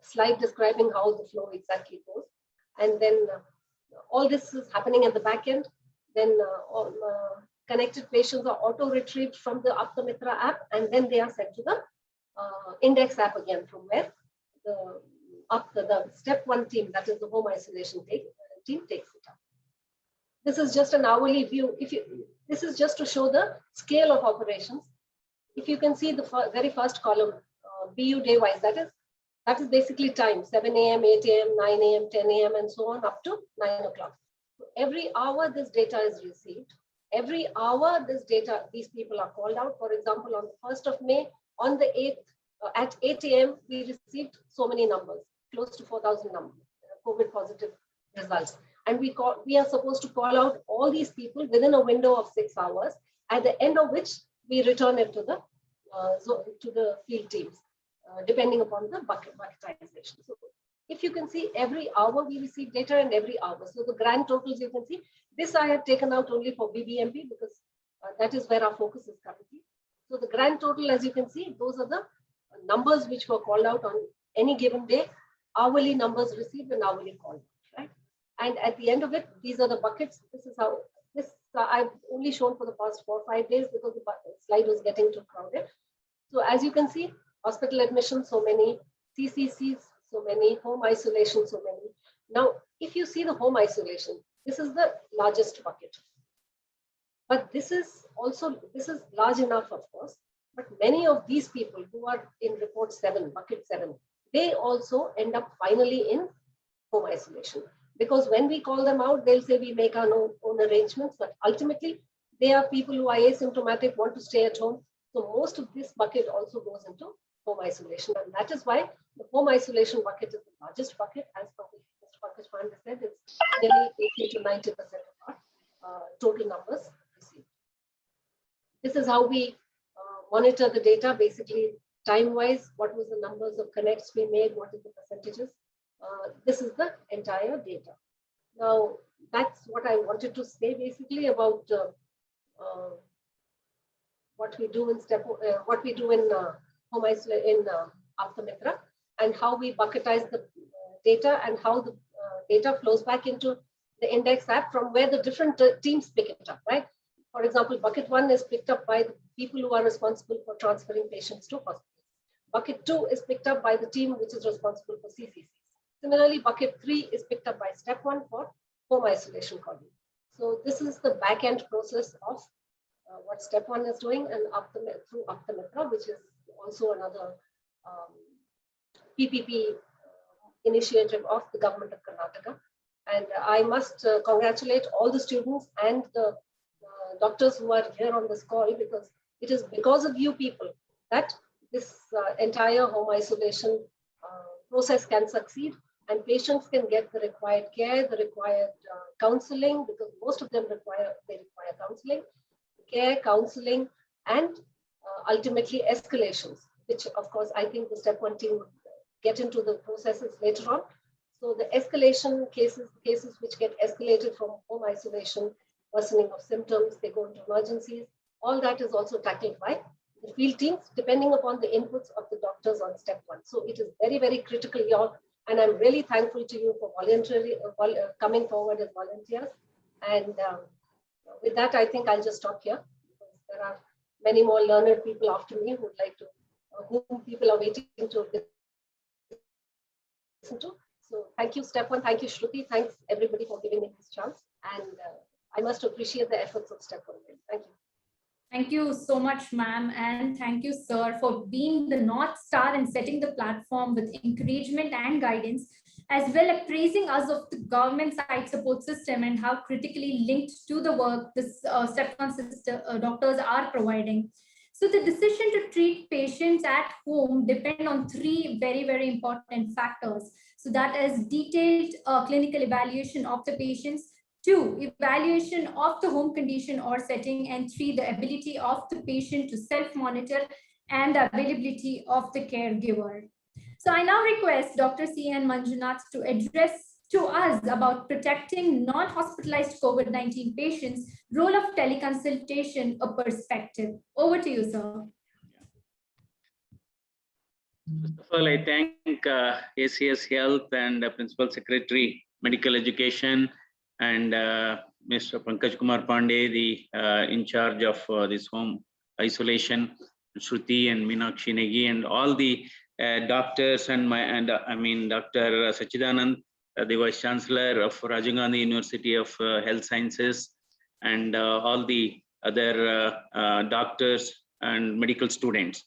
slide describing how the flow exactly goes. And then all this is happening at the back end. Then connected patients are auto-retrieved from the Aptamitra app, and then they are sent to the index app again, from where the step 1 team, that is the home isolation team, takes it up. This is just an hourly view. This is just to show the scale of operations. If you can see the very first column, BU day-wise, that is basically time, 7 a.m., 8 a.m., 9 a.m., 10 a.m., and so on up to 9 o'clock. So every hour this data is received. Every hour this data, these people are called out. For example, on the 1st of May, on the 8th, at 8 a.m., we received so many numbers, close to 4,000 numbers, COVID positive results. And we are supposed to call out all these people within a window of 6 hours, at the end of which we return it to the field teams, depending upon the bucketization. So if you can see, every hour we receive data, and every hour. So the grand totals you can see, this I have taken out only for BBMP because that is where our focus is currently. So the grand total, as you can see, those are the numbers which were called out on any given day, hourly numbers received and hourly called, right? And at the end of it, these are the buckets. This is how this I've only shown for the past 4 or 5 days because the slide was getting too crowded. So as you can see, hospital admissions, so many, CCCs, so many, home isolation, so many. Now, if you see the home isolation, this is the largest bucket. But this is large enough, of course, but many of these people who are in report 7, bucket 7, they also end up finally in home isolation. Because when we call them out, they'll say we make our own arrangements, but ultimately they are people who are asymptomatic, want to stay at home. So most of this bucket also goes into home isolation. And that is why the home isolation bucket is the largest bucket. As Mr. Pankaj Pandey said, it's nearly 80 to 90% of our total numbers received. This is how we monitor the data, basically time-wise, what was the numbers of connects we made, what is the percentages. This is the entire data. Now, that's what I wanted to say basically about what we do in home isolation in Aptamitra, and how we bucketize the data and how the data flows back into the index app from where the different teams pick it up, right? For example, bucket 1 is picked up by the people who are responsible for transferring patients to hospitals. Bucket 2 is picked up by the team which is responsible for CCC. Similarly, bucket 3 is picked up by step 1 for home isolation calling. So this is the back end process of what step 1 is doing, and through Aptamitra, which is also another PPP initiative of the government of Karnataka. And I must congratulate all the students and the doctors who are here on this call, because it is because of you people that this entire home isolation process can succeed, and patients can get the required care, the required counseling, because most of them require counseling, care, counseling, and ultimately escalations, which of course I think the step 1 team would get into the processes later on. So the escalation cases which get escalated from home isolation, worsening of symptoms, they go into emergencies, all that is also tackled by the field teams, depending upon the inputs of the doctors on step 1. So it is very, very critical, y'all. And I'm really thankful to you for voluntarily coming forward as volunteers. And with that, I think I'll just stop here, because there are many more learned people after me who would like to, whom people are waiting to listen to. So thank you, step 1. Thank you, Shruti. Thanks everybody for giving me this chance. And I must appreciate the efforts of step 1. Thank you. Thank you so much, ma'am. And thank you, sir, for being the North Star and setting the platform with encouragement and guidance, as well as praising us of the government side support system and how critically linked to the work this step 1 system, doctors are providing. So the decision to treat patients at home depend on 3 very, very important factors. So that is detailed clinical evaluation of the patients, 2, evaluation of the home condition or setting, and 3, the ability of the patient to self-monitor and the availability of the caregiver. So I now request Dr. C.N. Manjunath to address to us about protecting non-hospitalized COVID-19 patients, role of teleconsultation, a perspective. Over to you, sir. First of all, I thank ACS Health and Principal Secretary, Medical Education, and Mr. Pankaj Kumar Pandey, the in charge of this home isolation, Shruti and Meenakshi Negi, and all the doctors and Dr. Sachidanand, the Vice Chancellor of Rajiv Gandhi University of Health Sciences, and all the other doctors and medical students.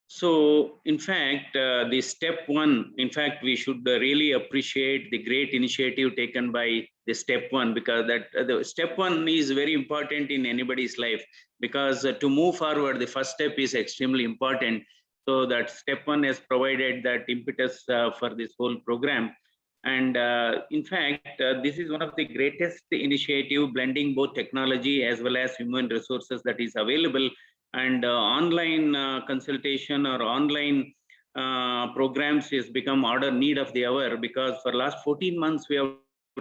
So, in fact, the step one, in fact, we should really appreciate the great initiative taken by the step one, because that the step one is very important in anybody's life, because to move forward, the first step is extremely important. So that step one has provided that impetus for this whole program. And in fact, this is one of the greatest initiative blending both technology as well as human resources that is available. And online consultation or online programs has become order need of the hour, because for last 14 months we have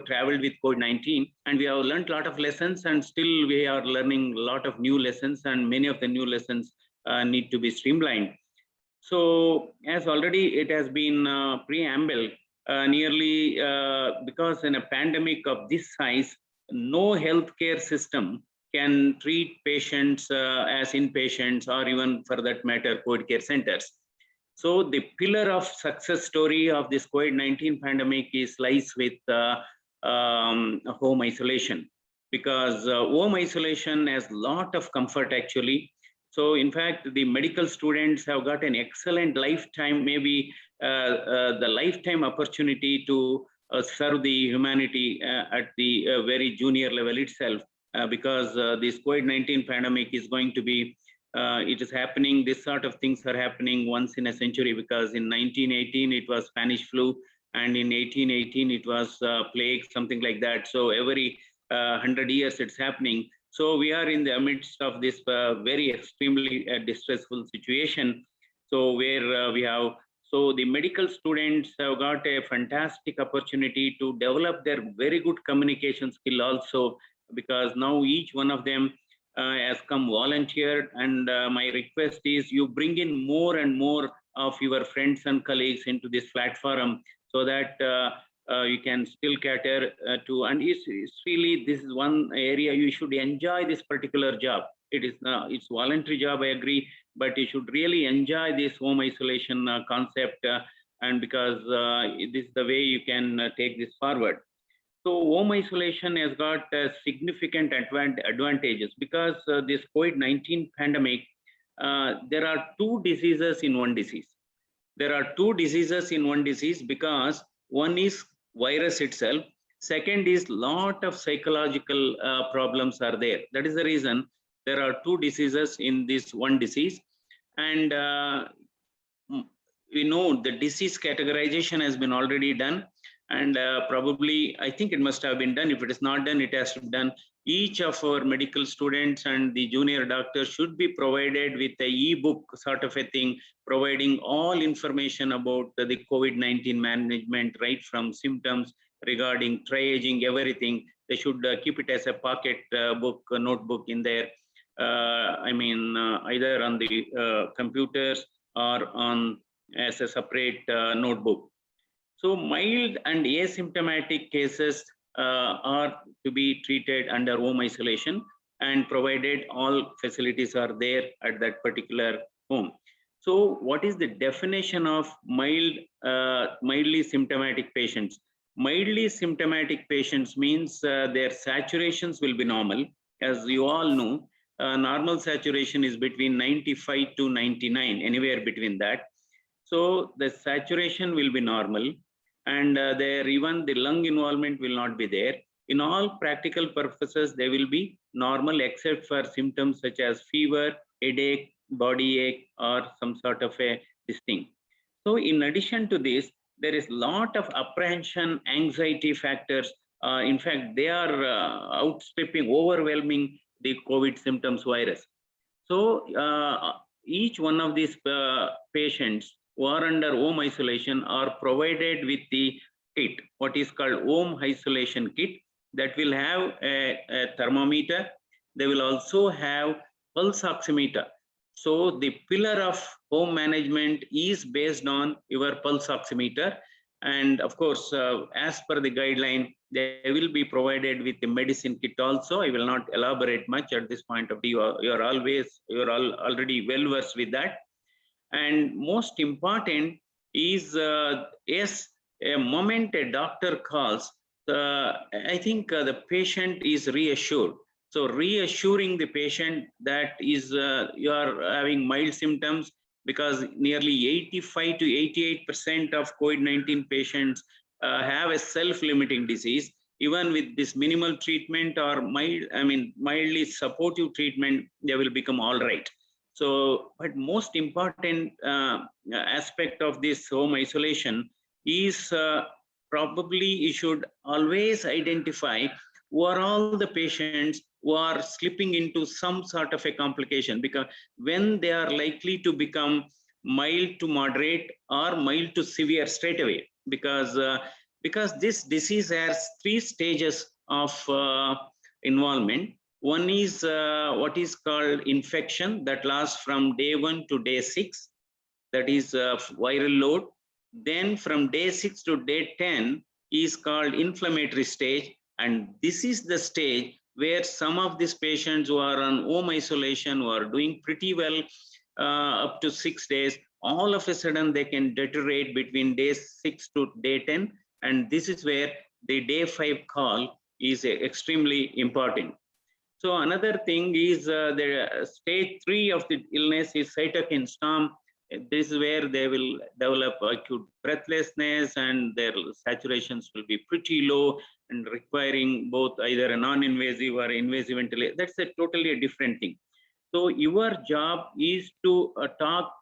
traveled with COVID-19 and we have learned a lot of lessons, and still we are learning a lot of new lessons, and many of the new lessons need to be streamlined. So as already it has been preamble, nearly because in a pandemic of this size, no healthcare system can treat patients as inpatients, or even for that matter, COVID care centers. So the pillar of success story of this COVID-19 pandemic lies with home isolation, because home isolation has a lot of comfort actually. So in fact, the medical students have got an excellent lifetime, maybe the lifetime opportunity to serve the humanity at the very junior level itself. Because this COVID-19 pandemic is going to be, it is happening, this sort of things are happening once in a century, because in 1918 it was Spanish flu, and in 1818 it was plague, something like that. So every 100 years it's happening. So we are in the midst of this very extremely distressful situation. So where we have, so the medical students have got a fantastic opportunity to develop their very good communication skill also, because now each one of them has come volunteered, and my request is you bring in more and more of your friends and colleagues into this platform, so that you can still cater to, and it's really, this is one area you should enjoy this particular job. It is it's voluntary job, I agree, but you should really enjoy this home isolation concept, and because this is the way you can take this forward. So home isolation has got significant advantages, because this COVID-19 pandemic, there are two diseases in one disease. There are two diseases in one disease, because one is virus itself. Second is lot of psychological problems are there. That is the reason there are two diseases in this one disease. And we know the disease categorization has been already done. And probably, I think it must have been done. If it is not done, it has to be done. Each of our medical students and the junior doctors should be provided with a e-book sort of a thing, providing all information about the COVID-19 management, right from symptoms, regarding triaging, everything. They should keep it as a pocket book, notebook in there. Either on the computers or on as a separate notebook. So mild and asymptomatic cases are to be treated under home isolation, and provided all facilities are there at that particular home. So what is the definition of mildly symptomatic patients? Mildly symptomatic patients means their saturations will be normal. As you all know, normal saturation is between 95 to 99, anywhere between that. So the saturation will be normal, and there even the lung involvement will not be there. In all practical purposes, they will be normal, except for symptoms such as fever, headache, body ache, or some sort of this thing. So in addition to this, there is a lot of apprehension, anxiety factors. In fact, they are outstripping, overwhelming the COVID symptoms virus. So each one of these patients who are under home isolation are provided with the kit, what is called home isolation kit, that will have a thermometer. They will also have pulse oximeter. So the pillar of home management is based on your pulse oximeter. And of course, as per the guideline, they will be provided with the medicine kit also. I will not elaborate much at this point of view. You're already well versed with that. And most important is, yes, a moment a doctor calls, I think the patient is reassured. So reassuring the patient that is you are having mild symptoms, because nearly 85 to 88% of COVID-19 patients have a self-limiting disease. Even with this minimal treatment or mildly supportive treatment, they will become all right. So, but most important aspect of this home isolation is probably you should always identify who are all the patients who are slipping into some sort of a complication, because when they are likely to become mild to moderate or mild to severe straight away, because this disease has 3 stages of involvement. One is what is called infection, that lasts from day 1 to day 6, that is viral load. Then from day 6 to day 10 is called inflammatory stage. And this is the stage where some of these patients who are on home isolation, who are doing pretty well up to 6 days, all of a sudden they can deteriorate between day 6 to day 10. And this is where the day 5 call is extremely important. So another thing is the stage 3 of the illness is cytokine storm. This is where they will develop acute breathlessness and their saturations will be pretty low and requiring both either a non-invasive or invasive ventilation. That's a totally different thing. So your job is to talk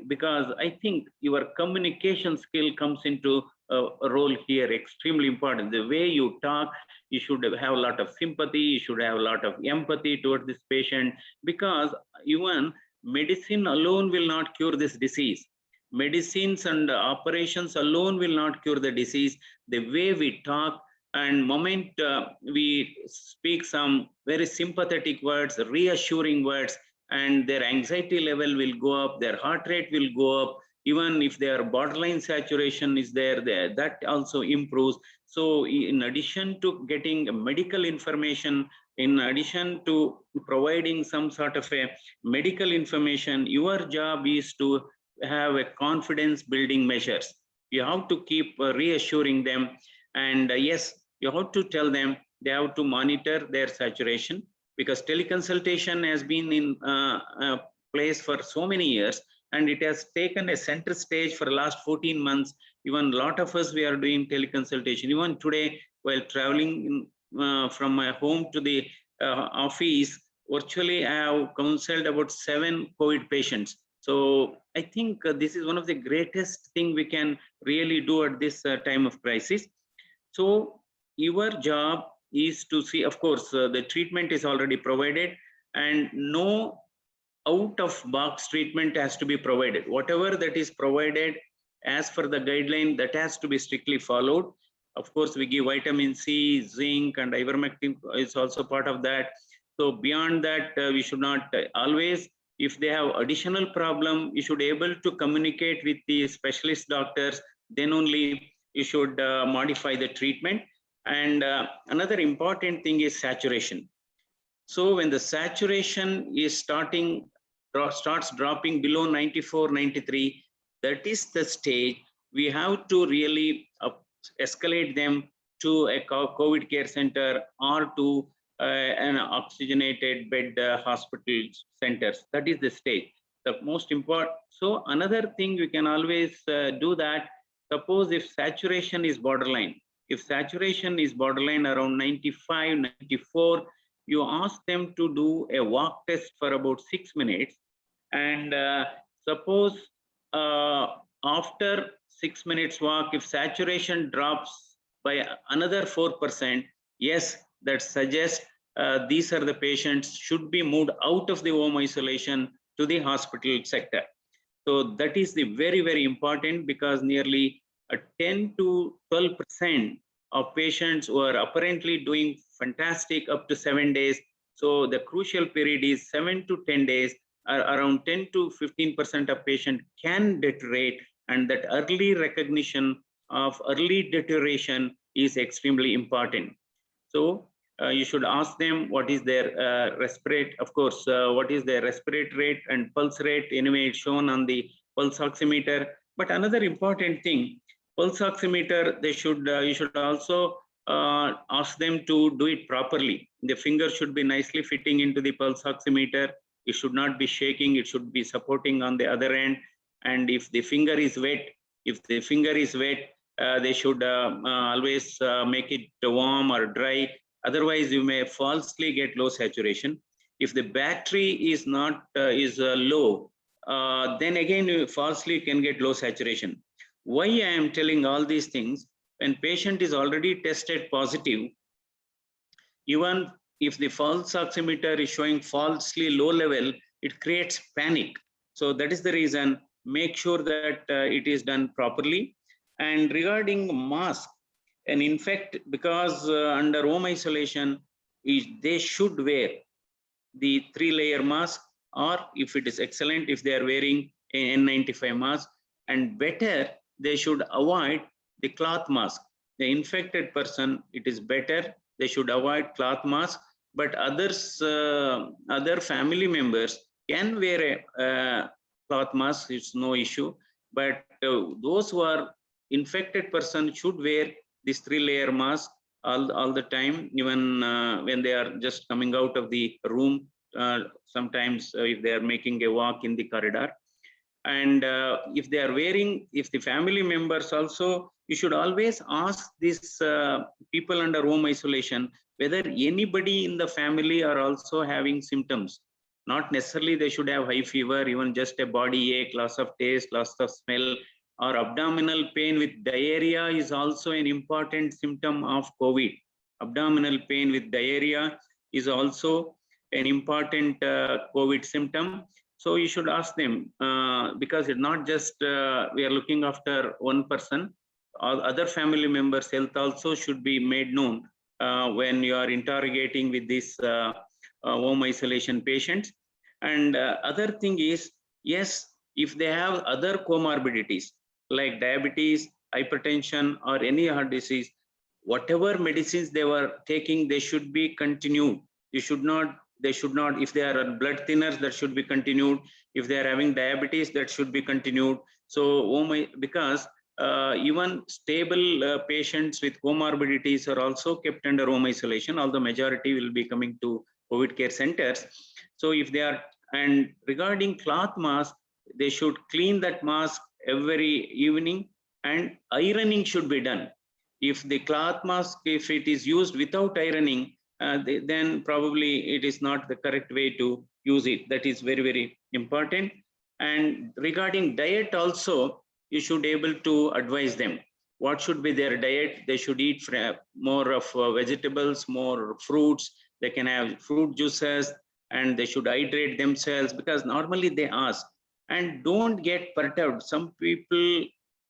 because I think your communication skill comes into a role here, extremely important. The way you talk, you should have a lot of sympathy, you should have a lot of empathy towards this patient, because even medicine alone will not cure this disease. Medicines and operations alone will not cure the disease. The way we talk and moment we speak some very sympathetic words, reassuring words, and their anxiety level will go up, their heart rate will go up. Even if their borderline saturation is there, that also improves. So in addition to getting medical information, in addition to providing some sort of a medical information, your job is to have a confidence building measures. You have to keep reassuring them. And yes, you have to tell them they have to monitor their saturation, because teleconsultation has been in place for so many years, and it has taken a center stage for the last 14 months. Even a lot of us, we are doing teleconsultation. Even today, while traveling from my home to the office, virtually I have counseled about 7 COVID patients. So I think this is one of the greatest thing we can really do at this time of crisis. So your job is to see, of course, the treatment is already provided, and no out of box treatment has to be provided. Whatever that is provided as per the guideline, that has to be strictly followed. Of course, we give vitamin C, zinc, and ivermectin is also part of that. So beyond that, we should not always, if they have additional problem, you should able to communicate with the specialist doctors, then only you should modify the treatment. And another important thing is saturation. So when the saturation is starts dropping below 94, 93, that is the stage we have to really escalate them to a COVID care center or to an oxygenated bed hospital centers. That is the stage, the most important. So another thing we can always do that, suppose if saturation is borderline, around 95, 94, you ask them to do a walk test for about 6 minutes. And suppose after 6 minutes walk, if saturation drops by another 4%, yes, that suggests these are the patients should be moved out of the home isolation to the hospital sector. So that is the very, very important, because nearly 10 to 12% of patients who are apparently doing fantastic up to 7 days. So the crucial period is 7 to 10 days. Around 10 to 15% of patients can deteriorate, and that early recognition of early deterioration is extremely important. So you should ask them what is their respiratory, of course, what is their respiratory rate and pulse rate. Anyway, it's shown on the pulse oximeter. But another important thing, pulse oximeter, they should you should also ask them to do it properly. The finger should be nicely fitting into the pulse oximeter. It should not be shaking. It should be supporting on the other end. And if the finger is wet, they should always make it warm or dry. Otherwise, you may falsely get low saturation. If the battery is not low, then again you falsely can get low saturation. Why I am telling all these things? When patient is already tested positive, even if the pulse oximeter is showing falsely low level, it creates panic. So that is the reason, make sure that it is done properly. And regarding mask, and in fact, because under home isolation, they should wear the 3-layer mask, or if it is excellent, if they are wearing an N95 mask, and better, they should avoid the cloth mask. The infected person, it is better, they should avoid cloth mask, but others, other family members can wear a cloth mask, it's no issue. But those who are infected person should wear this 3-layer mask all the time, even when they are just coming out of the room, sometimes if they are making a walk in the corridor. And if they are wearing, if the family members also, you should always ask these people under home isolation whether anybody in the family are also having symptoms. Not necessarily they should have high fever, even just a body ache, loss of taste, loss of smell, or abdominal pain with diarrhea is also an important symptom of COVID. Abdominal pain with diarrhea is also an important COVID symptom. So you should ask them, because it's not just we are looking after one person, all other family members' health also should be made known when you are interrogating with these home isolation patients. And other thing is, yes, if they have other comorbidities like diabetes, hypertension, or any heart disease, whatever medicines they were taking, they should be continued. They should not, if they are on blood thinners, that should be continued. If they are having diabetes, that should be continued. So because even stable patients with comorbidities are also kept under home isolation, although majority will be coming to COVID care centers. So if they are, and regarding cloth mask, they should clean that mask every evening, and ironing should be done. If the cloth mask, if it is used without ironing, then probably it is not the correct way to use it. That is very, very important. And regarding diet also, you should be able to advise them what should be their diet. They should eat more of vegetables, more fruits. They can have fruit juices, and they should hydrate themselves, because normally they ask. And don't get perturbed. Some people,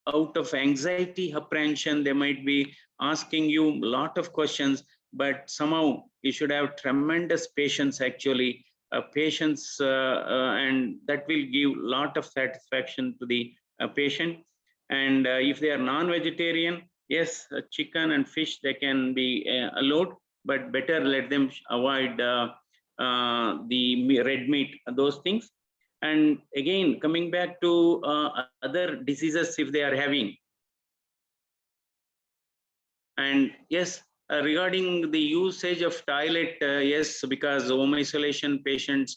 out of anxiety, apprehension, they might be asking you a lot of questions, but somehow you should have tremendous patience, actually, patience, and that will give a lot of satisfaction to the patient. And if they are non-vegetarian, yes, chicken and fish, they can be allowed, but better let them avoid the red meat, those things. And again, coming back to other diseases if they are having. And yes, regarding the usage of toilet, yes, because home isolation patients,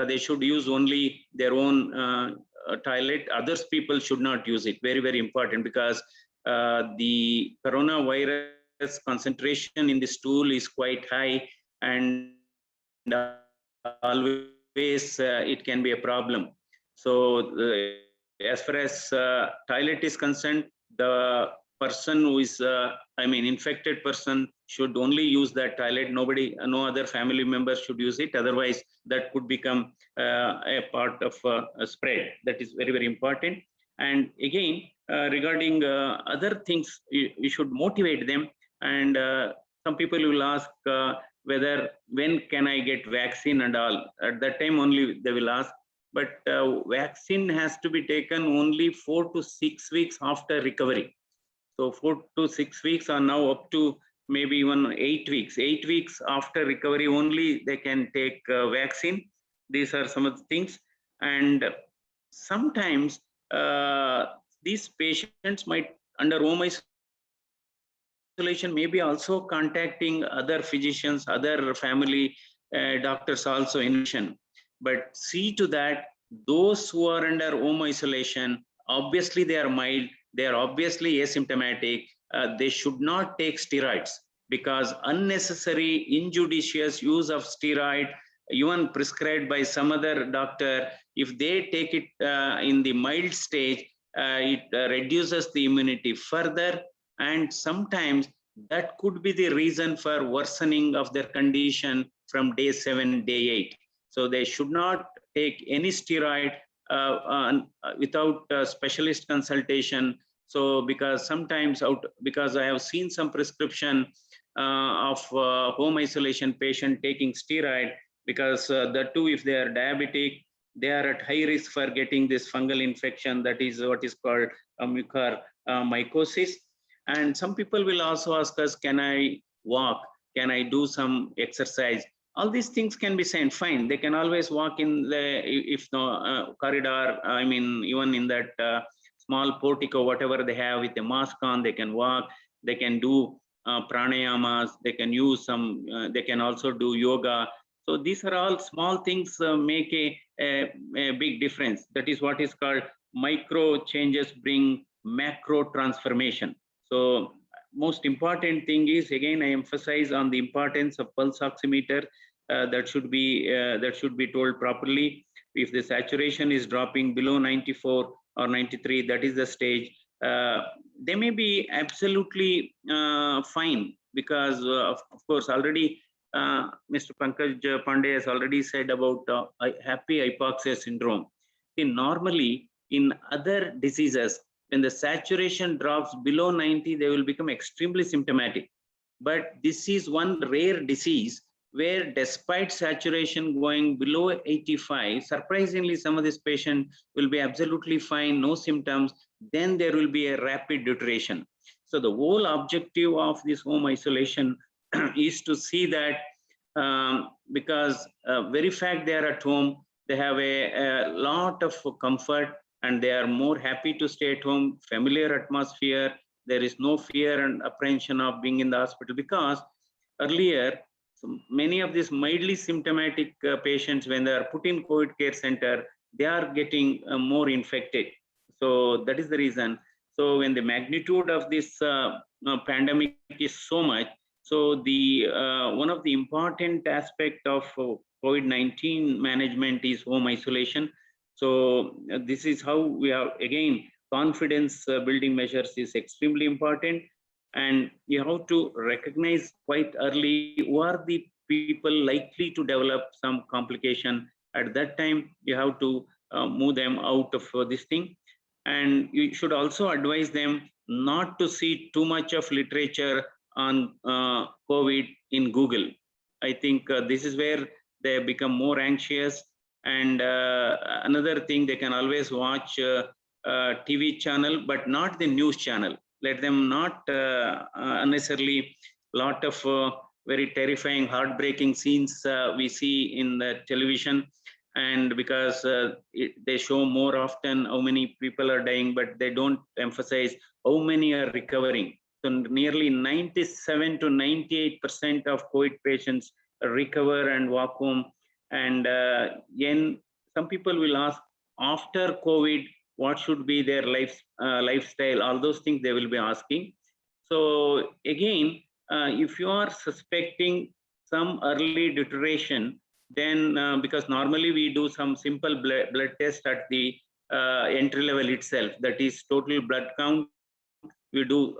they should use only their own toilet. Others people should not use it. Very, very important, because the coronavirus concentration in the stool is quite high, and always it can be a problem. So as far as toilet is concerned, the person who is, infected person should only use that toilet. Nobody, no other family members should use it. Otherwise, that could become a part of a spread. That is very, very important. And again, regarding other things, you should motivate them. And some people will ask whether when can I get vaccine and all. At that time only they will ask. But vaccine has to be taken only 4 to 6 weeks after recovery. So 4 to 6 weeks are now up to maybe even 8 weeks. 8 weeks after recovery only they can take vaccine. These are some of the things. And sometimes these patients might under home isolation maybe also contacting other physicians, other family doctors also in addition. But see to that, those who are under home isolation, obviously they are mild, they are obviously asymptomatic, they should not take steroids, because unnecessary injudicious use of steroid, even prescribed by some other doctor, if they take it in the mild stage, it reduces the immunity further, and sometimes that could be the reason for worsening of their condition from day 7, day 8. So they should not take any steroid without specialist consultation. So because sometimes because I have seen some prescription of home isolation patient taking steroid, because the two, if they are diabetic, they are at high risk for getting this fungal infection, that is what is called mucormycosis. And some people will also ask us, can I walk? Can I do some exercise? All these things can be said, fine. They can always walk in the, if no corridor, I mean, even in that small portico, whatever they have with a mask on, they can walk, they can do pranayamas, they can use some, they can also do yoga. So these are all small things make a big difference. That is what is called micro changes bring macro transformation. So most important thing is, again, I emphasize on the importance of pulse oximeter. That should be told properly. If the saturation is dropping below 94 or 93, that is the stage. They may be absolutely fine, because of course already Mr. Pankaj Pandey has already said about happy hypoxia syndrome. See, normally in other diseases, when the saturation drops below 90, they will become extremely symptomatic. But this is one rare disease where despite saturation going below 85, surprisingly, some of these patients will be absolutely fine, no symptoms. Then there will be a rapid deterioration. So the whole objective of this home isolation is to see that because very fact they are at home, they have a lot of comfort, and they are more happy to stay at home, familiar atmosphere. There is no fear and apprehension of being in the hospital, because earlier, many of these mildly symptomatic patients, when they are put in COVID care center, they are getting more infected. So that is the reason. So when the magnitude of this pandemic is so much, so the one of the important aspect of COVID-19 management is home isolation. So this is how we are, again, confidence building measures is extremely important. And you have to recognize quite early who are the people likely to develop some complication. At that time, you have to move them out of this thing. And you should also advise them not to see too much of literature on COVID in Google. I think this is where they become more anxious. And another thing, they can always watch TV channel, but not the news channel. Let them not unnecessarily lot of very terrifying, heartbreaking scenes we see in the television. And because they show more often how many people are dying, but they don't emphasize how many are recovering. So nearly 97 to 98% of COVID patients recover and walk home. And then some people will ask, after COVID, what should be their lifestyle? All those things they will be asking. So again, if you are suspecting some early deterioration, then because normally we do some simple blood test at the entry level itself, that is total blood count. We do,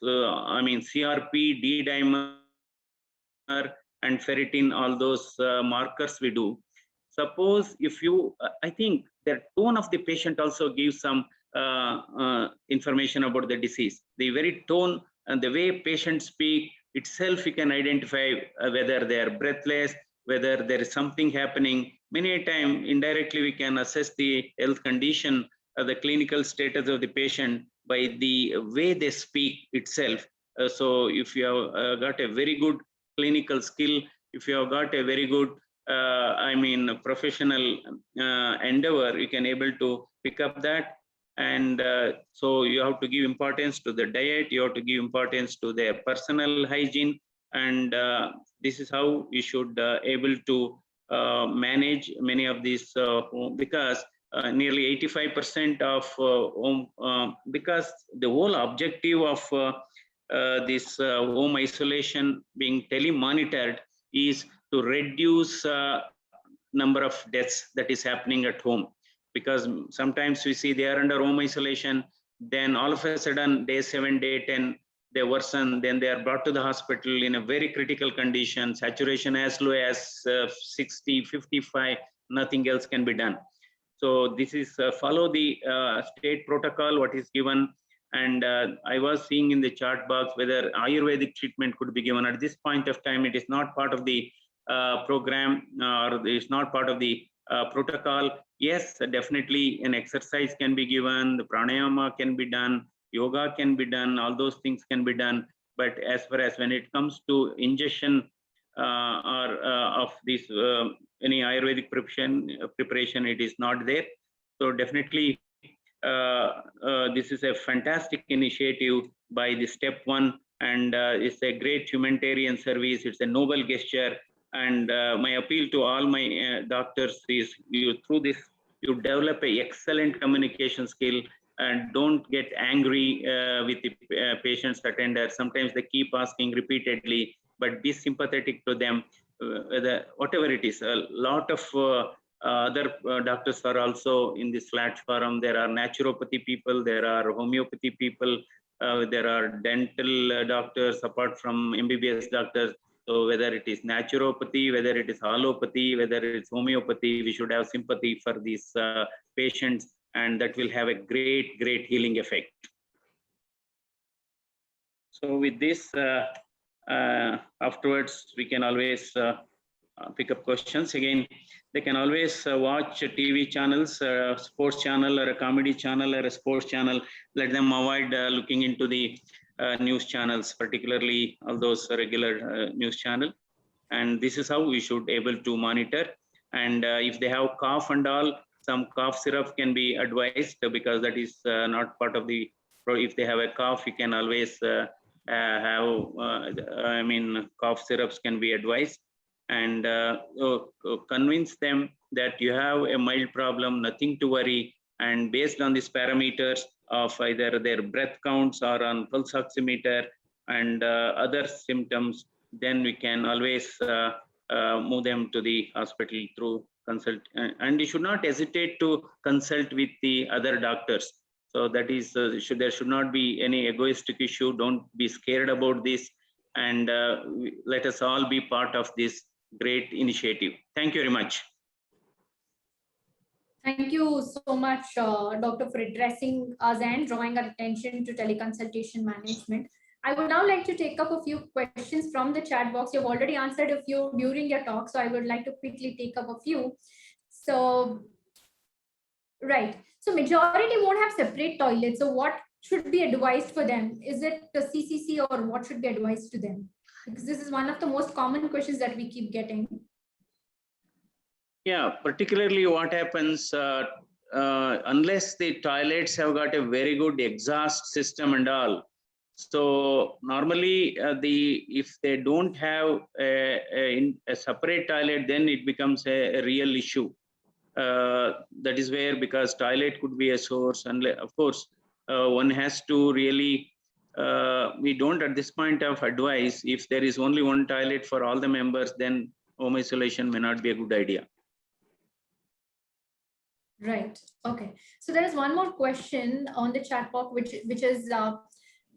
CRP, D-dimer, and ferritin, all those markers we do. Suppose if you, I think the tone of the patient also gives some information about the disease. The very tone and the way patients speak itself, you can identify whether they are breathless, whether there is something happening. Many a time, indirectly, we can assess the health condition or the clinical status of the patient by the way they speak itself. So if you have got a very good clinical skill, if you have got a very good professional endeavor, you can able to pick up that. And so you have to give importance to the diet, you have to give importance to their personal hygiene, and this is how you should able to manage many of these because nearly 85% of because the whole objective of this home isolation being telemonitored is to reduce number of deaths that is happening at home. Because sometimes we see they are under home isolation, then all of a sudden day 7, day 10, they worsen, then they are brought to the hospital in a very critical condition, saturation as low as 60, 55, nothing else can be done. So this is follow the state protocol, what is given. And I was seeing in the chat box whether Ayurvedic treatment could be given. At this point of time, it is not part of the program, or it's not part of the protocol. Yes, definitely an exercise can be given, the pranayama can be done, yoga can be done, all those things can be done. But as far as when it comes to ingestion of this any Ayurvedic preparation, it is not there. So definitely this is a fantastic initiative by the Step One, and it's a great humanitarian service. It's a noble gesture. And my appeal to all my doctors is, you through this, you develop a excellent communication skill, and don't get angry with the patients attenders. Sometimes they keep asking repeatedly, but be sympathetic to them, whatever it is. A lot of other doctors are also in this platform. There are naturopathy people, there are homeopathy people, there are dental doctors apart from MBBS doctors. So whether it is naturopathy, whether it is allopathy, whether it's homeopathy, we should have sympathy for these patients, and that will have a great healing effect. So with this, afterwards, we can always pick up questions. Again, they can always watch TV channels, a sports channel or a comedy channel or a sports channel. Let them avoid looking into the news channels, particularly all those regular news channel. And this is how we should able to monitor. And if they have cough and all, some cough syrup can be advised, because that is not part of the, if they have a cough, you can always have, cough syrups can be advised. And convince them that you have a mild problem, nothing to worry. And based on these parameters of either their breath counts or on pulse oximeter and other symptoms, then we can always move them to the hospital through consult. And you should not hesitate to consult with the other doctors. So that is, there should not be any egoistic issue. Don't be scared about this. And let us all be part of this great initiative. Thank you very much. Thank you so much, Doctor, for addressing us and drawing our attention to teleconsultation management. I would now like to take up a few questions from the chat box. You've already answered a few during your talk, so I would like to quickly take up a few. So, right. So majority won't have separate toilets. So what should be advised for them? Is it the CCC, or what should be advised to them? Because this is one of the most common questions that we keep getting. Yeah, particularly what happens, unless the toilets have got a very good exhaust system and all. So normally if they don't have a separate toilet, then it becomes a real issue. That is where, because toilet could be a source, and of course, one has to really, we don't at this point of advise, if there is only one toilet for all the members, then home isolation may not be a good idea. Right. Okay. So there is one more question on the chat box, which is,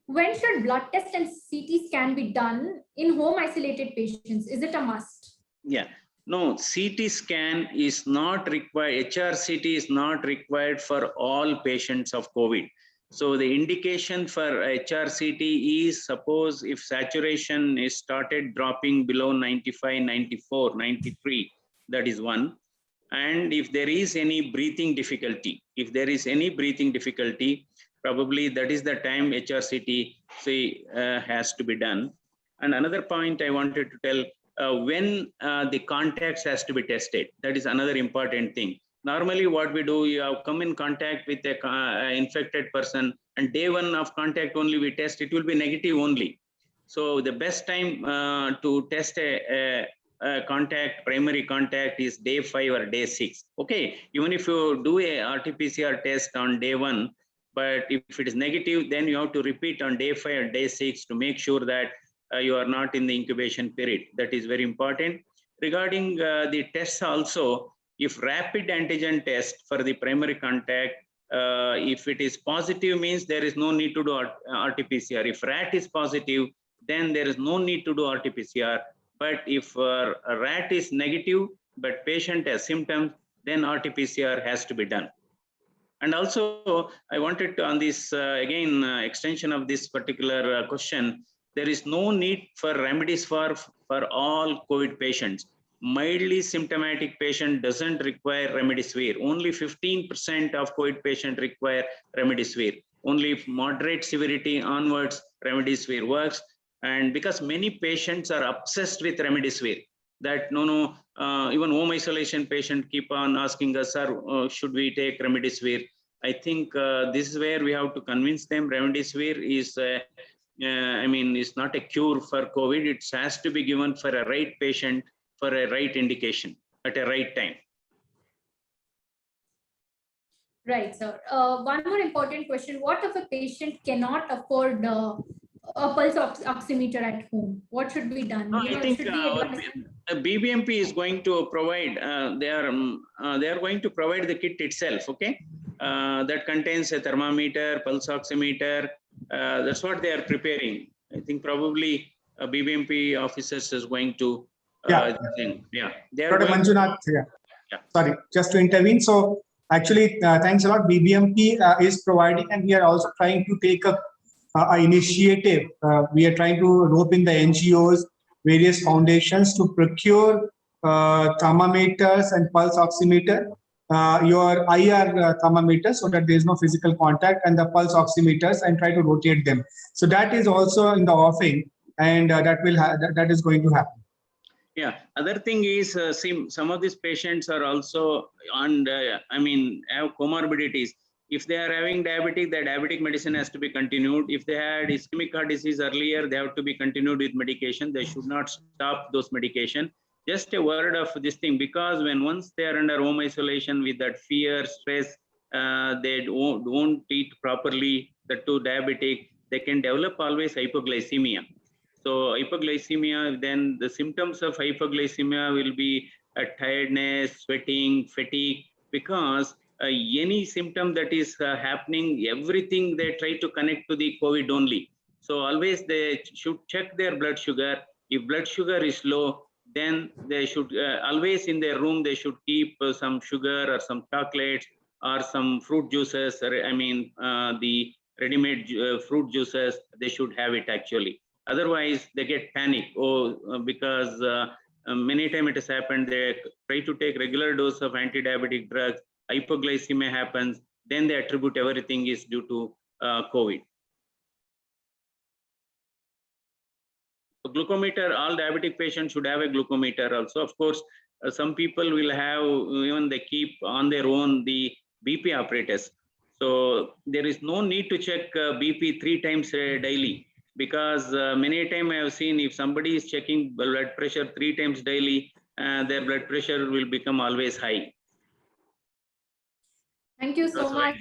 when should blood test and CT scan be done in home isolated patients? Is it a must? Yeah. No, CT scan is not required. HRCT is not required for all patients of COVID. So the indication for HRCT is, suppose if saturation is started dropping below 95, 94, 93, that is one. And if there is any breathing difficulty, probably that is the time HRCT has to be done. And another point I wanted to tell, when the contacts has to be tested, that is another important thing. Normally what we do, you have come in contact with a infected person, and day one of contact only we test, it will be negative only. So the best time to test a primary contact is day 5 or day 6. Okay, even if you do a RT-PCR test on day 1, but if it is negative, then you have to repeat on day 5 or day 6 to make sure that you are not in the incubation period. That is very important. Regarding the tests also, if rapid antigen test for the primary contact, if it is positive, means there is no need to do RT-PCR. If RAT is positive, then there is no need to do RT-PCR. But if a RAT is negative, but patient has symptoms, then RT-PCR has to be done. And also, I wanted to, on this, again, extension of this particular question, there is no need for remdesivir for all COVID patients. Mildly symptomatic patient doesn't require remdesivir. Only 15% of COVID patients require remdesivir. Only if moderate severity onwards, remdesivir works. And because many patients are obsessed with remdesivir, that even home isolation patient keep on asking us, sir, should we take remdesivir? I think this is where we have to convince them remdesivir is, it's not a cure for COVID. It has to be given for a right patient, for a right indication at a right time. Right, sir. One more important question. What if a patient cannot afford a pulse oximeter at home? What should be done? No, I think BBMP is going to provide, they are going to provide the kit itself, okay? That contains a thermometer, pulse oximeter. That's what they are preparing. I think probably BBMP officers is going to, Dr. Manjunath, sorry, just to intervene. So actually, thanks a lot. BBMP is providing, and we are also trying to take up initiative. We are trying to rope in the NGOs, various foundations to procure thermometers and pulse oximeter, your IR thermometers, so that there is no physical contact, and the pulse oximeters, and try to rotate them. So that is also in the offing, and that is going to happen. Yeah. Other thing is, some of these patients are also on, have comorbidities. If they are having diabetic, the diabetic medicine has to be continued. If they had ischemic heart disease earlier, they have to be continued with medication. They should not stop those medication. Just a word of this thing, because once they are under home isolation with that fear, stress, they won't eat properly, the two diabetic, they can develop always hypoglycemia. So hypoglycemia, then the symptoms of hypoglycemia will be tiredness, sweating, fatigue, because any symptom that is happening, everything they try to connect to the COVID only. So always they should check their blood sugar. If blood sugar is low, then they should always in their room, they should keep some sugar or some chocolates or some fruit juices, the ready-made fruit juices, they should have it actually. Otherwise, they get panic. Because many times it has happened, they try to take regular dose of anti-diabetic drugs, hypoglycemia happens, then they attribute everything is due to COVID. So glucometer, all diabetic patients should have a glucometer also. Of course, some people will have, even they keep on their own the BP apparatus. So there is no need to check BP 3 times daily. Because many times I have seen, if somebody is checking blood pressure 3 times daily, their blood pressure will become always high. Thank you so much.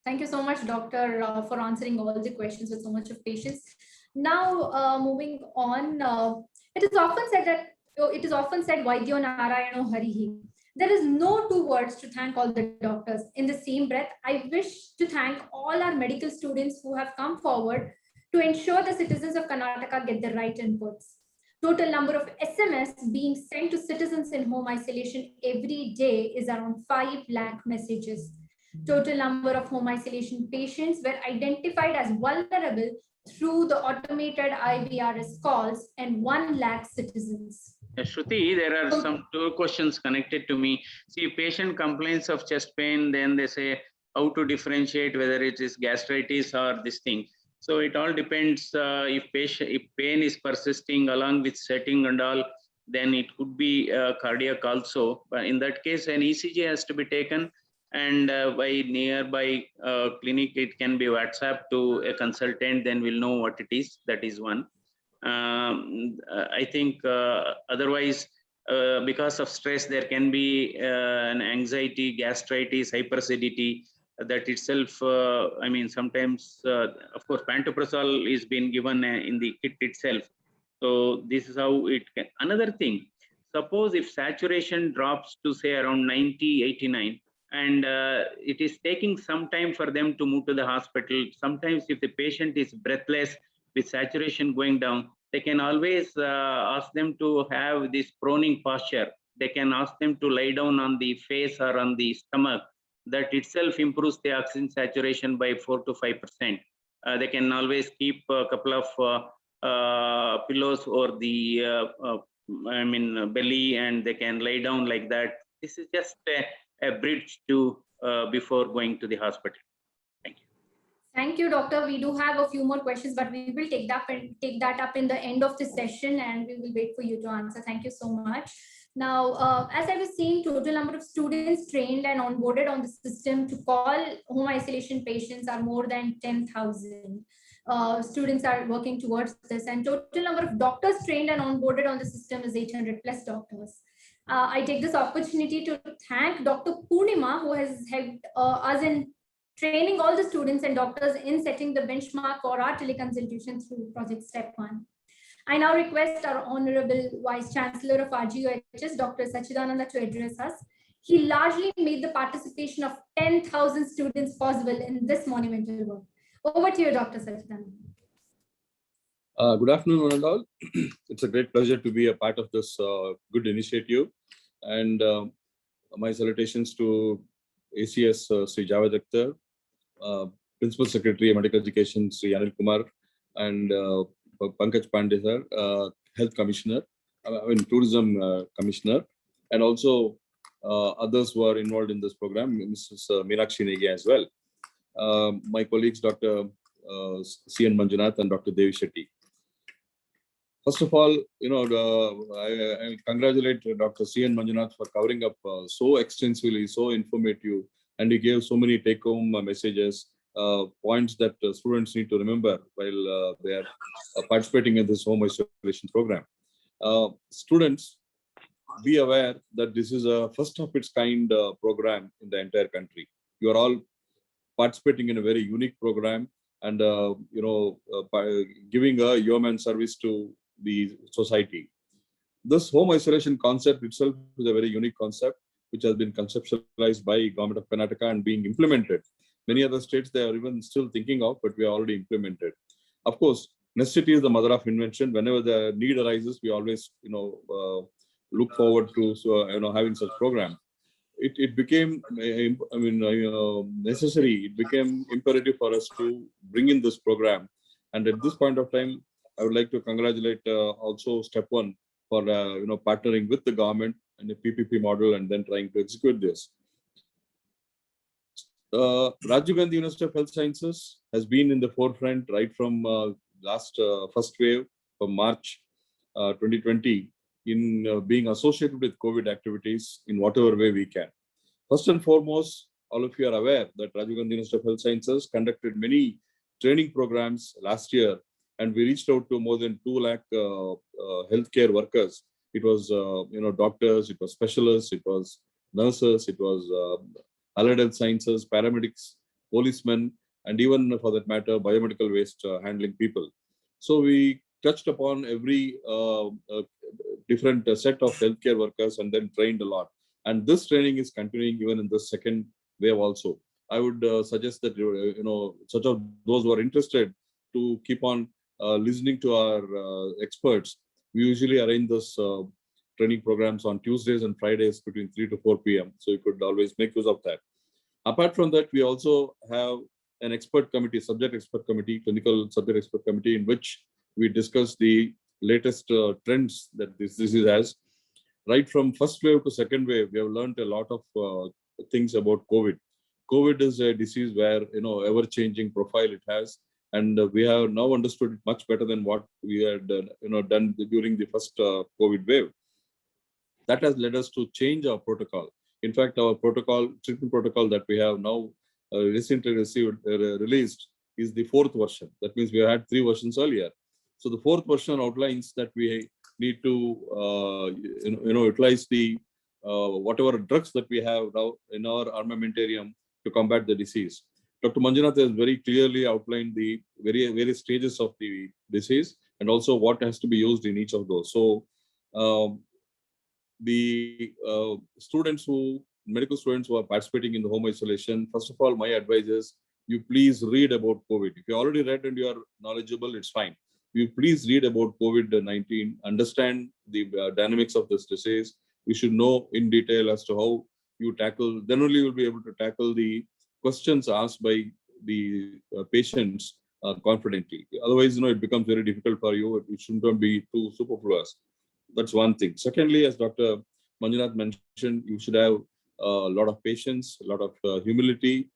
Thank you so much, doctor, for answering all the questions with so much of patience. Now, moving on, it is often said Vaidyo Narayano Harihi. There is no 2 words to thank all the doctors. In the same breath, I wish to thank all our medical students who have come forward to ensure the citizens of Karnataka get the right inputs. Total number of SMS being sent to citizens in home isolation every day is around 5 lakh messages. Total number of home isolation patients were identified as vulnerable through the automated IVRS calls and 1 lakh citizens. Shruti, there are some two questions connected to me. See, patient complains of chest pain, then they say how to differentiate whether it is gastritis or this thing. So it all depends if pain is persisting along with setting and all, then it could be cardiac also. But in that case, an ECG has to be taken, and by nearby clinic, it can be WhatsApp to a consultant, then we'll know what it is. That is one. I think otherwise, because of stress, there can be an anxiety, gastritis, hyperacidity. That itself, I mean, sometimes, of course, pantoprazole is being given in the kit itself. So this is how it can. Another thing, suppose if saturation drops to say around 90, 89, and it is taking some time for them to move to the hospital. Sometimes if the patient is breathless with saturation going down, they can always ask them to have this proning posture. They can ask them to lie down on the face or on the stomach. That itself improves the oxygen saturation by 4 to 5%. They can always keep a couple of pillows or the belly, and they can lay down like that. This is just a bridge to before going to the hospital. Thank you. Thank you, doctor. We do have a few more questions, but we will take that up in the end of the session, and we will wait for you to answer. Thank you so much. Now, as I was saying, total number of students trained and onboarded on the system to call home isolation patients are more than 10,000. Students are working towards this, and total number of doctors trained and onboarded on the system is 800 plus doctors. I take this opportunity to thank Dr. Purnima, who has helped us in training all the students and doctors in setting the benchmark for our teleconsultation through Project Step 1. I now request our Honorable Vice Chancellor of RGUHS, Dr. Sachidananda, to address us. He largely made the participation of 10,000 students possible in this monumental work. Over to you, Dr. Sachidananda. Good afternoon, one and all. It's a great pleasure to be a part of this good initiative. And my salutations to ACS Sri Javed Akhtar, Principal Secretary of Medical Education Sri Anil Kumar, and Pankaj Pandey sir, Health Commissioner, Tourism Commissioner, and also others who are involved in this program, Mrs. Meenakshi Negi as well. My colleagues, Dr. C.N. Manjunath and Dr. Devi Shetty. First of all, I congratulate Dr. C.N. Manjunath for covering up so extensively, so informative, and he gave so many take-home messages, points that students need to remember while they are participating in this home isolation program. Students, be aware that this is a first of its kind program in the entire country. You are all participating in a very unique program, and giving a yeoman service to the society. This home isolation concept itself is a very unique concept, which has been conceptualized by Government of Karnataka and being implemented. Many other states they are even still thinking of, but we are already implemented. Of course, necessity is the mother of invention. Whenever the need arises, we always look forward to having such program. It became necessary. It became imperative for us to bring in this program. And at this point of time, I would like to congratulate also Step 1 for partnering with the government and a PPP model and then trying to execute this. Rajiv Gandhi University of Health Sciences has been in the forefront right from first wave from March 2020 in being associated with COVID activities in whatever way we can. First and foremost, all of you are aware that Rajiv Gandhi University of Health Sciences conducted many training programs last year, and we reached out to more than 2 lakh healthcare workers. It was doctors, it was specialists, it was nurses, it was allied health sciences, paramedics, policemen, and even for that matter, biomedical waste handling people. So we touched upon every different set of healthcare workers and then trained a lot. And this training is continuing even in the second wave also. I would suggest that such of those who are interested to keep on listening to our experts We usually arrange those training programs on Tuesdays and Fridays between 3 to 4 p.m. So you could always make use of that. Apart from that, we also have an expert committee, subject expert committee, clinical subject expert committee, in which we discuss the latest trends that this disease has. Right from first wave to second wave, we have learned a lot of things about COVID. COVID is a disease where, ever-changing profile it has. And we have now understood it much better than what we had, done during the first COVID wave. That has led us to change our protocol. In fact, our treatment protocol that we have now recently released is the 4th version. That means we had 3 versions earlier. So the 4th version outlines that we need to, utilize the whatever drugs that we have now in our armamentarium to combat the disease. Dr. Manjunath has very clearly outlined the various stages of the disease and also what has to be used in each of those. So the medical students who are participating in the home isolation, first of all, my advice is you please read about COVID. If you already read and you are knowledgeable, it's fine. You please read about COVID-19, understand the dynamics of this disease. You should know in detail as to how you tackle, then only you'll be able to tackle the questions asked by the patients confidently. Otherwise, it becomes very difficult for you. It shouldn't be too superfluous. That's one thing. Secondly, as Dr. Manjunath mentioned, you should have a lot of patience, a lot of humility,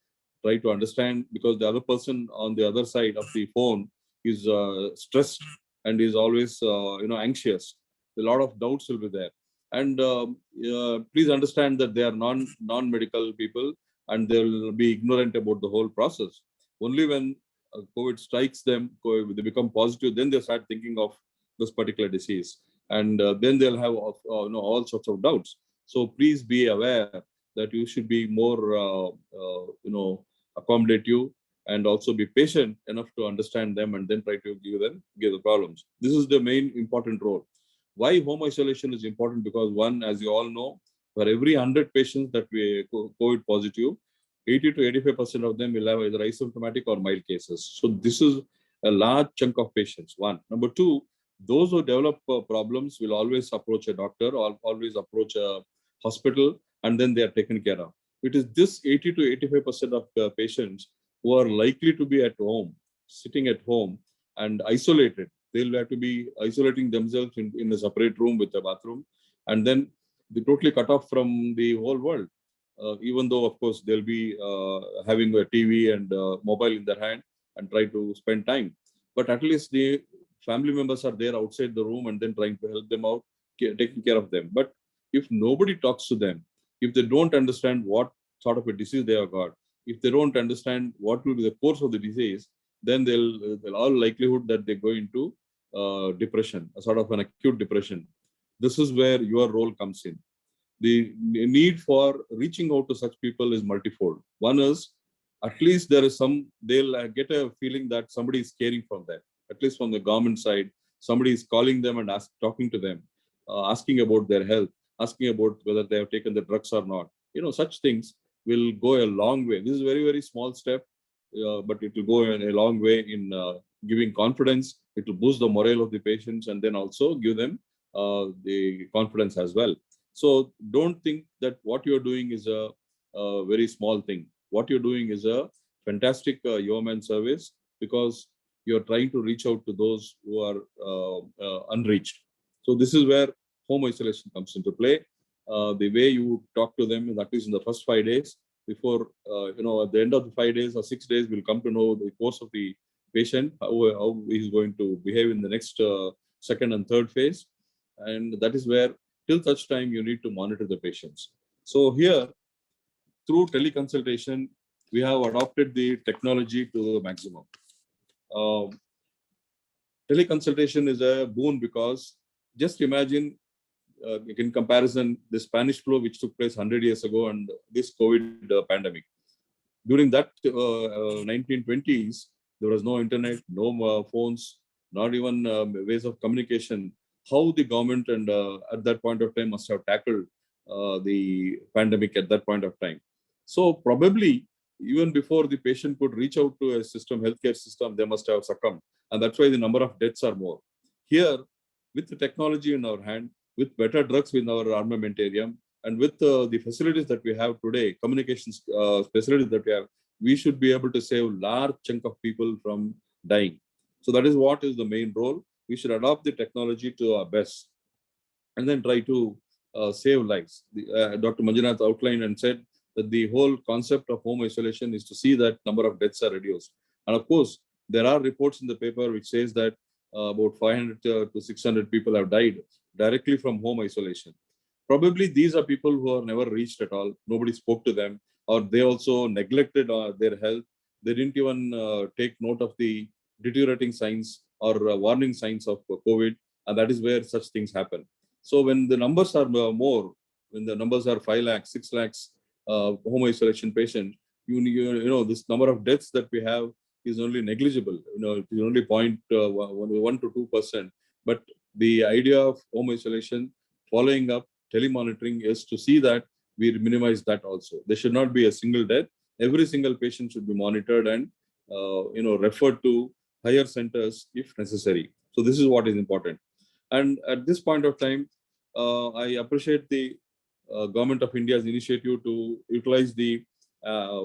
try to understand, because the other person on the other side of the phone is stressed and is always anxious. A lot of doubts will be there. And please understand that they are non-medical people and they will be ignorant about the whole process. Only when COVID strikes them, they become positive, then they start thinking of this particular disease. And then they'll have all sorts of doubts. So please be aware that you should be more accommodative and also be patient enough to understand them and then try to give the problems. This is the main important role. Why home isolation is important? Because one, as you all know, for every 100 patients that we COVID positive, 80 to 85% of them will have either asymptomatic or mild cases. So this is a large chunk of patients. One. Number two, those who develop problems will always approach a doctor or always approach a hospital, and then they are taken care of. It is this 80 to 85% of patients who are likely to be at home, sitting at home and isolated. They'll have to be isolating themselves in a separate room with a bathroom, and then they totally cut off from the whole world. Even though, of course, they'll be having a TV and mobile in their hand and try to spend time. But at least the family members are there outside the room and then trying to help them out, taking care of them. But if nobody talks to them, if they don't understand what sort of a disease they have got, if they don't understand what will be the course of the disease, then they'll all likelihood that they go into depression, a sort of an acute depression. This is where your role comes in. The need for reaching out to such people is multifold. One is, at least there is they'll get a feeling that somebody is caring for them. At least from the government side, somebody is calling them and talking to them, asking about their health, asking about whether they have taken the drugs or not. Such things will go a long way. This is a very, very small step, but it will go a long way in giving confidence. It will boost the morale of the patients and then also give them the confidence as well. So don't think that what you're doing is a very small thing. What you're doing is a fantastic yeoman service, because you're trying to reach out to those who are unreached. So this is where home isolation comes into play. The way you talk to them, at least in the first 5 days, before, at the end of the 5 days or 6 days, we'll come to know the course of the patient, how he's going to behave in the next second and third phase. And that is where, till such time, you need to monitor the patients. So here, through teleconsultation, we have adopted the technology to the maximum. Teleconsultation is a boon because just imagine, in comparison, the Spanish flu, which took place 100 years ago, and this COVID pandemic. During that 1920s, there was no internet, no phones, not even ways of communication. How the government and at that point of time must have tackled the pandemic at that point of time. So probably even before the patient could reach out to a healthcare system, they must have succumbed. And that's why the number of deaths are more. Here, with the technology in our hand, with better drugs in our armamentarium, and with the facilities that we have today, communications facilities that we have, we should be able to save large chunk of people from dying. So that is what is the main role. We should adopt the technology to our best and then try to save lives. Dr. Manjunath outlined and said that the whole concept of home isolation is to see that number of deaths are reduced. And of course, there are reports in the paper which says that about 500 to 600 people have died directly from home isolation. Probably these are people who are never reached at all. Nobody spoke to them, or they also neglected their health. They didn't even take note of the deteriorating signs or warning signs of COVID, and that is where such things happen. So when the numbers are more, when the numbers are 5 lakhs, 6 lakhs home isolation patients, you know, this number of deaths that we have is only negligible. You know, it is only 0.1 to 2%. But the idea of home isolation, following up, telemonitoring is to see that we minimize that also. There should not be a single death. Every single patient should be monitored and referred to higher centers if necessary. So this is what is important. And at this point of time, I appreciate the Government of India's initiative to utilize the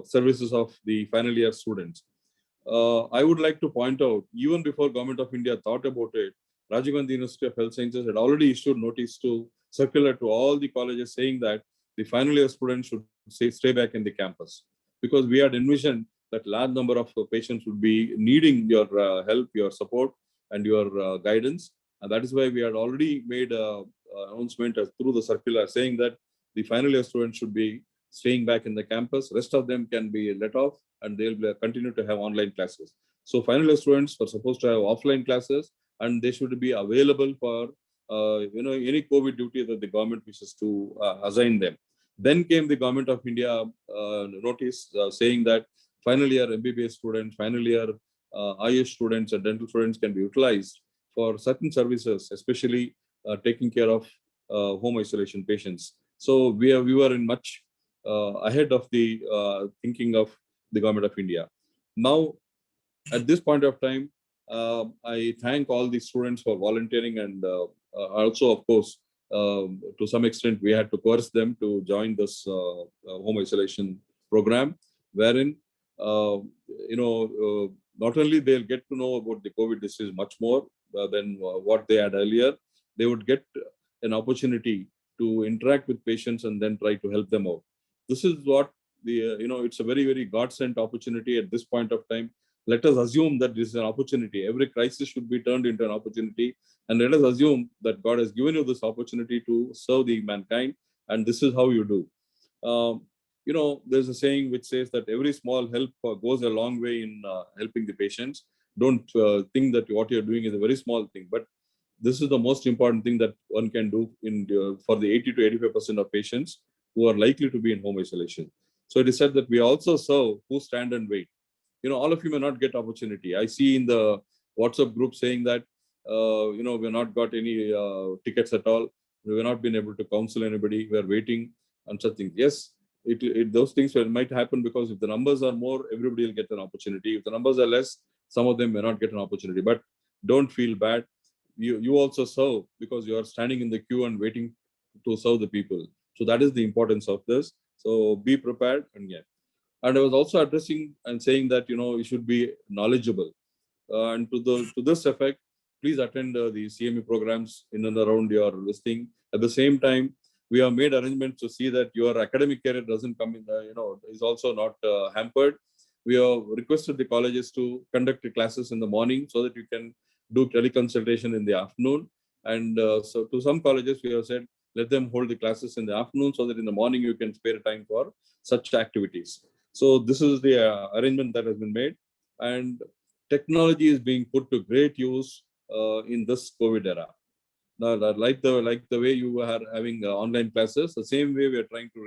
services of the final year students. I would like to point out, even before Government of India thought about it, Rajiv Gandhi University of Health Sciences had already issued notice to circular to all the colleges saying that the final year students should stay back in the campus, because we had envisioned that large number of patients would be needing your help, your support, and your guidance. And that is why we had already made an announcement through the circular saying that the final year students should be staying back in the campus. Rest of them can be let off and they'll continue to have online classes. So final year students are supposed to have offline classes, and they should be available for any COVID duty that the government wishes to assign them. Then came the Government of India notice saying that final year MBBS students, final year Ayush students and dental students can be utilized for certain services, especially taking care of home isolation patients. So we were in much ahead of the thinking of the Government of India. Now, at this point of time, I thank all the students for volunteering, and also, of course, to some extent, we had to coerce them to join this home isolation program, wherein not only they'll get to know about the COVID disease much more than what they had earlier, they would get an opportunity to interact with patients and then try to help them out. This is what it's a very, very God-sent opportunity at this point of time. Let us assume that this is an opportunity. Every crisis should be turned into an opportunity. And let us assume that God has given you this opportunity to serve the mankind. And this is how you do. There's a saying which says that every small help goes a long way in helping the patients. Don't think that what you're doing is a very small thing, but this is the most important thing that one can do for the 80 to 85% of patients who are likely to be in home isolation. So it is said that we also serve who stand and wait. All of you may not get opportunity. I see in the WhatsApp group saying that, we've not got any tickets at all. We've not been able to counsel anybody. We're waiting on such things. Yes, those things might happen, because if the numbers are more, everybody will get an opportunity. If the numbers are less, some of them may not get an opportunity. But don't feel bad. You also serve, because you are standing in the queue and waiting to serve the people. So that is the importance of this. So be prepared. And I was also addressing and saying that you should be knowledgeable, and to this effect, please attend the CME programs in and around your listing. At the same time, we have made arrangements to see that your academic career doesn't come in, is also not hampered. We have requested the colleges to conduct the classes in the morning so that you can do teleconsultation in the afternoon. And so to some colleges, we have said, let them hold the classes in the afternoon so that in the morning you can spare time for such activities. So this is the arrangement that has been made. And technology is being put to great use in this COVID era. Now, like the way you are having online classes, the same way we are trying to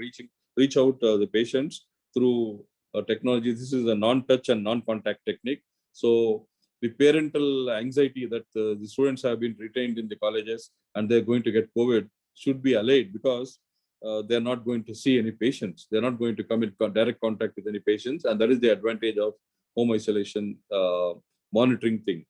reach out the patients through technology. This is a non-touch and non-contact technique. So the parental anxiety that the students have been retained in the colleges and they're going to get COVID should be allayed, because they're not going to see any patients. They're not going to come in direct contact with any patients. And that is the advantage of home isolation monitoring thing.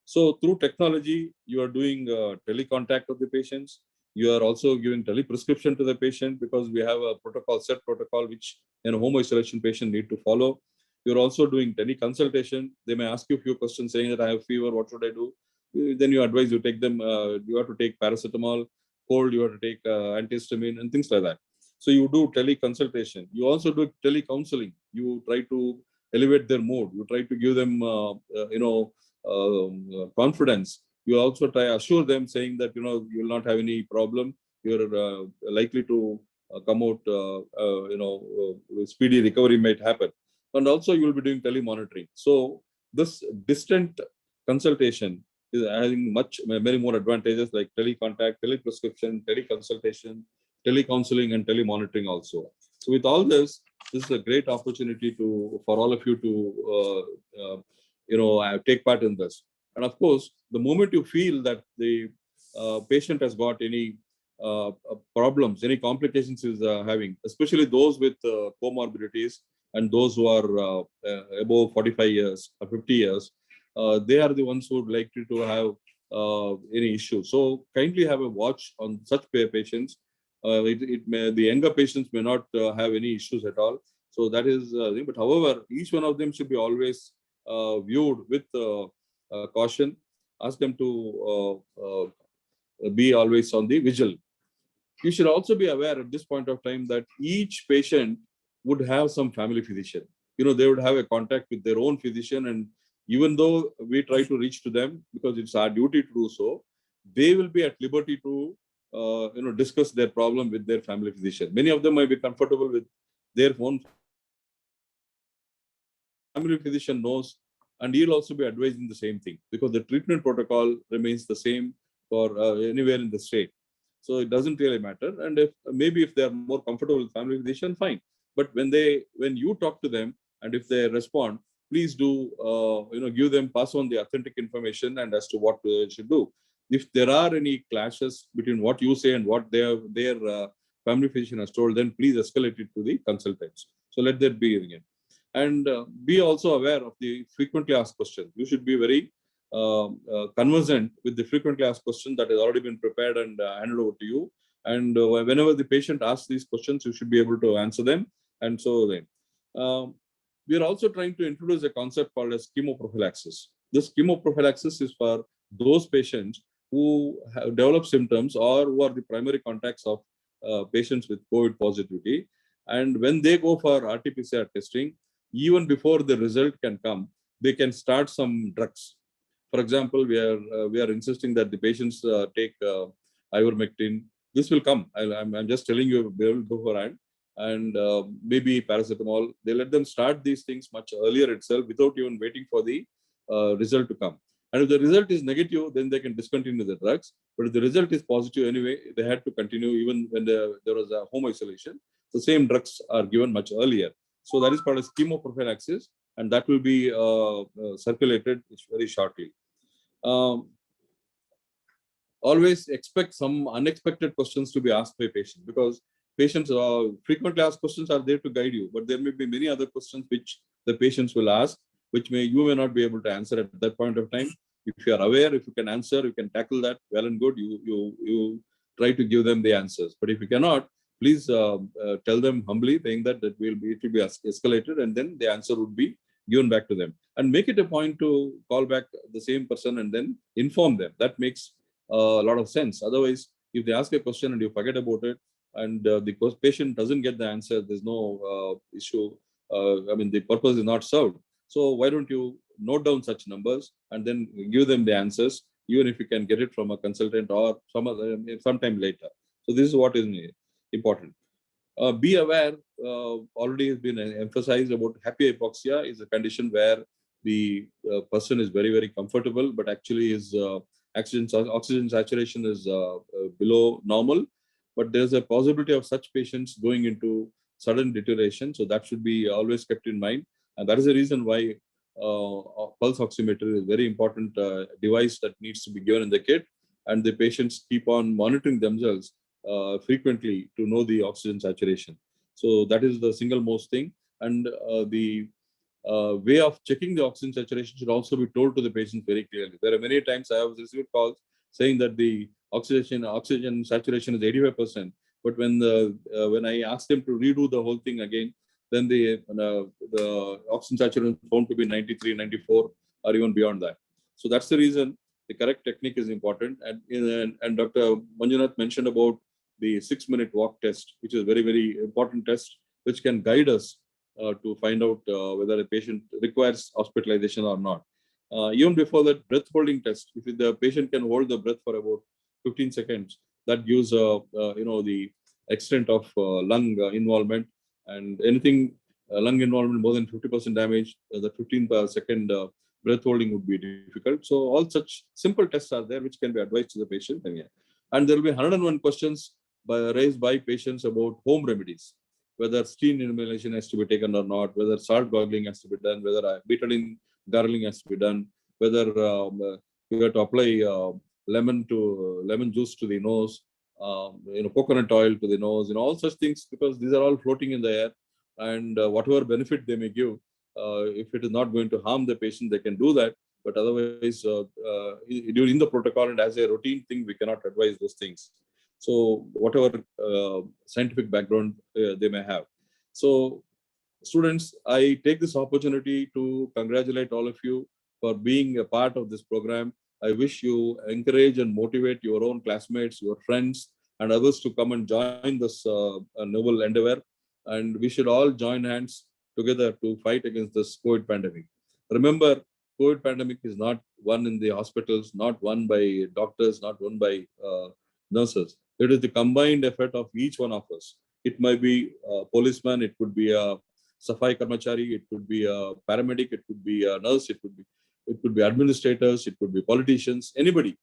So through technology, you are doing telecontact of the patients. You are also giving teleprescription to the patient because we have a protocol, set protocol, which a home isolation patient need to follow. You're also doing teleconsultation. They may ask you a few questions saying that I have fever, what should I do? Then you advise, you take them, you have to take paracetamol, cold, you have to take antihistamine and things like that. So you do teleconsultation. You also do telecounseling. You try to elevate their mood. You try to give them, confidence. You also try assure them saying that, you will not have any problem. You're likely to come out, speedy recovery might happen. And also you will be doing telemonitoring. So this distant consultation is having many more advantages like telecontact, teleprescription, teleconsultation, telecounseling, and telemonitoring also. So with all this is a great opportunity for all of you to take part in this. And of course, the moment you feel that the patient has got any problems, any complications is having, especially those with comorbidities and those who are above 45 years or 50 years, they are the ones who would like to have any issue. So kindly have a watch on such patients. The younger patients may not have any issues at all. So that is, but however, each one of them should be always viewed with caution. Ask them to be always on the vigil. You should also be aware at this point of time that each patient would have some family physician. They would have a contact with their own physician, and even though we try to reach to them because it's our duty to do so, they will be at liberty to discuss their problem with their family physician. Many of them might be comfortable with their own family physician knows, and he'll also be advising the same thing because the treatment protocol remains the same for anywhere in the state. So it doesn't really matter. And if they are more comfortable with family physician, fine. But when you talk to them and if they respond, please do give them, pass on the authentic information and as to what they should do. If there are any clashes between what you say and what their family physician has told, then please escalate it to the consultants. So let that be again. And be also aware of the frequently asked questions. You should be very conversant with the frequently asked questions that has already been prepared and handed over to you. And whenever the patient asks these questions, you should be able to answer them. And so then, we are also trying to introduce a concept called as chemoprophylaxis. This chemoprophylaxis is for those patients who have developed symptoms or who are the primary contacts of patients with COVID positivity. And when they go for RT-PCR testing, even before the result can come, they can start some drugs. For example, we are insisting that the patients take ivermectin. This will come. I'm just telling you beforehand. And maybe paracetamol. They let them start these things much earlier itself without even waiting for the result to come. And if the result is negative, then they can discontinue the drugs. But if the result is positive anyway, they had to continue even when there was a home isolation. The same drugs are given much earlier. So that is called as chemoprophylaxis, and that will be circulated very shortly. Always expect some unexpected questions to be asked by patients because patients frequently asked questions are there to guide you, but there may be many other questions which the patients will ask, which you may not be able to answer at that point of time. If you are aware, if you can answer, you can tackle that well and good. You try to give them the answers. But if you cannot, please tell them humbly, saying that it will be escalated, and then the answer would be given back to them. And make it a point to call back the same person and then inform them. That makes a lot of sense. Otherwise, if they ask a question and you forget about it, and the patient doesn't get the answer, there's no issue. The purpose is not served. So why don't you note down such numbers and then give them the answers, even if you can get it from a consultant or sometime later. So this is what is important. Be aware, already has been emphasized about happy hypoxia is a condition where the person is very, very comfortable, but actually his oxygen saturation is below normal. But there's a possibility of such patients going into sudden deterioration. So that should be always kept in mind. And that is the reason why pulse oximeter is a very important device that needs to be given in the kit. And the patients keep on monitoring themselves frequently to know the oxygen saturation. So that is the single most thing. And the way of checking the oxygen saturation should also be told to the patient very clearly. There are many times I have received calls saying that the oxygen saturation is 85%, but when I ask them to redo the whole thing again, then the oxygen saturation is found to be 93, 94, or even beyond that. So that's the reason the correct technique is important. And Dr. Manjunath mentioned about the 6-minute walk test, which is a very, very important test, which can guide us to find out whether a patient requires hospitalization or not. Even before that, breath holding test, if the patient can hold the breath for about 15 seconds, that gives the extent of lung involvement, and anything lung involvement more than 50% damage, the 15-second breath holding would be difficult. So all such simple tests are there which can be advised to the patient. And there will be 101 questions raised by patients about home remedies, whether steam inhalation has to be taken or not, whether salt gargling has to be done, whether betadine gargling has to be done, whether you have to apply lemon juice to the nose, coconut oil to the nose, all such things, because these are all floating in the air, and whatever benefit they may give, if it is not going to harm the patient, they can do that. But otherwise, during the protocol and as a routine thing, we cannot advise those things. So whatever scientific background they may have. So students, I take this opportunity to congratulate all of you for being a part of this program. I wish you encourage and motivate your own classmates, your friends, and others to come and join this noble endeavor. And we should all join hands together to fight against this COVID pandemic. Remember, COVID pandemic is not won in the hospitals, not won by doctors, not won by nurses. It is the combined effort of each one of us. It might be a policeman, it could be a Safai Karmachari, it could be a paramedic, it could be a nurse, it could be administrators, it could be politicians, anybody.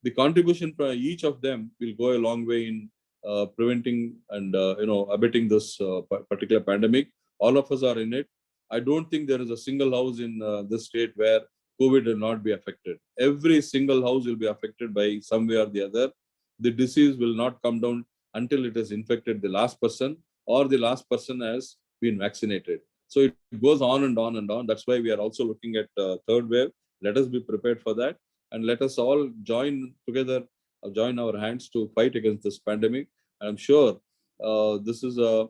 The contribution from each of them will go a long way in preventing and abating this particular pandemic. All of us are in it. I don't think there is a single house in this state where COVID will not be affected. Every single house will be affected by some way or the other. The disease will not come down until it has infected the last person or the last person has been vaccinated. So it goes on and on and on. That's why we are also looking at third wave. Let us be prepared for that, and let us all join together, join our hands to fight against this pandemic. I'm sure this is a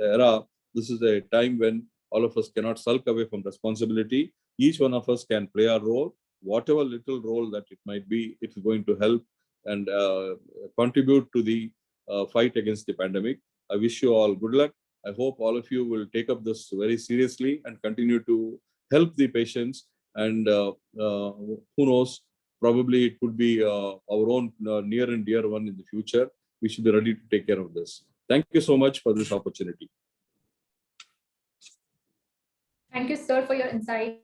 era. This is a time when all of us cannot sulk away from responsibility. Each one of us can play a role, whatever little role that it might be. It is going to help and contribute to the fight against the pandemic. I wish you all good luck. I hope all of you will take up this very seriously and continue to help the patients. And who knows, probably it could be our own near and dear one in the future. We should be ready to take care of this. Thank you so much for this opportunity. Thank you, sir, for your insights.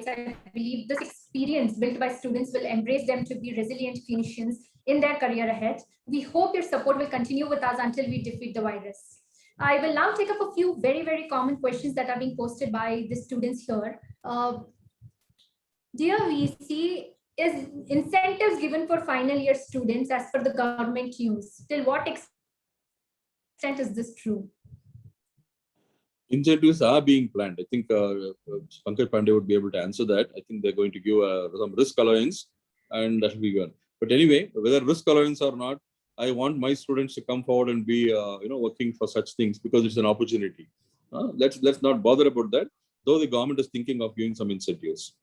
I believe this experience built by students will embrace them to be resilient clinicians in their career ahead. We hope your support will continue with us until we defeat the virus. I will now take up a few very, very common questions that are being posted by the students here. Dear VC, is incentives given for final year students as per the government news? Till what extent is this true? Incentives are being planned. I think Pankaj Pandey would be able to answer that. I think they're going to give some risk allowance, and that will be given. But anyway, whether risk allowance or not, I want my students to come forward and be working for such things, because it's an opportunity. Let's not bother about that, though the government is thinking of giving some incentives.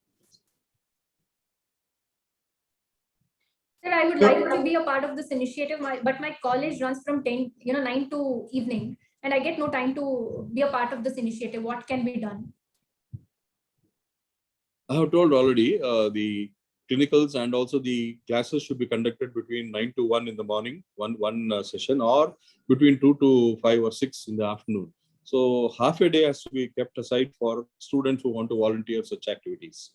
Sir, I would like to be a part of this initiative, but my college runs from 9 to evening, and I get no time to be a part of this initiative. What can be done? I have told already, the clinicals and also the classes should be conducted between 9 to 1 in the morning, one session, or between 2 to 5 or 6 in the afternoon. So half a day has to be kept aside for students who want to volunteer such activities.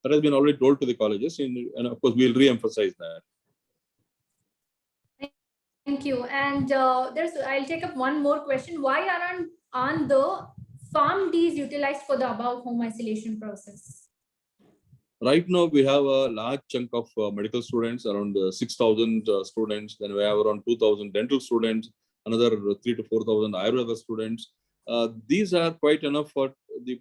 That has been already told to the colleges, and of course, we'll re-emphasize that. Thank you. And I'll take up one more question. Why aren't the PharmDs utilized for the above home isolation process? Right now, we have a large chunk of medical students, around 6,000 students. Then we have around 2,000 dental students, another 3,000 to 4,000 Ayurveda students. these are quite enough for the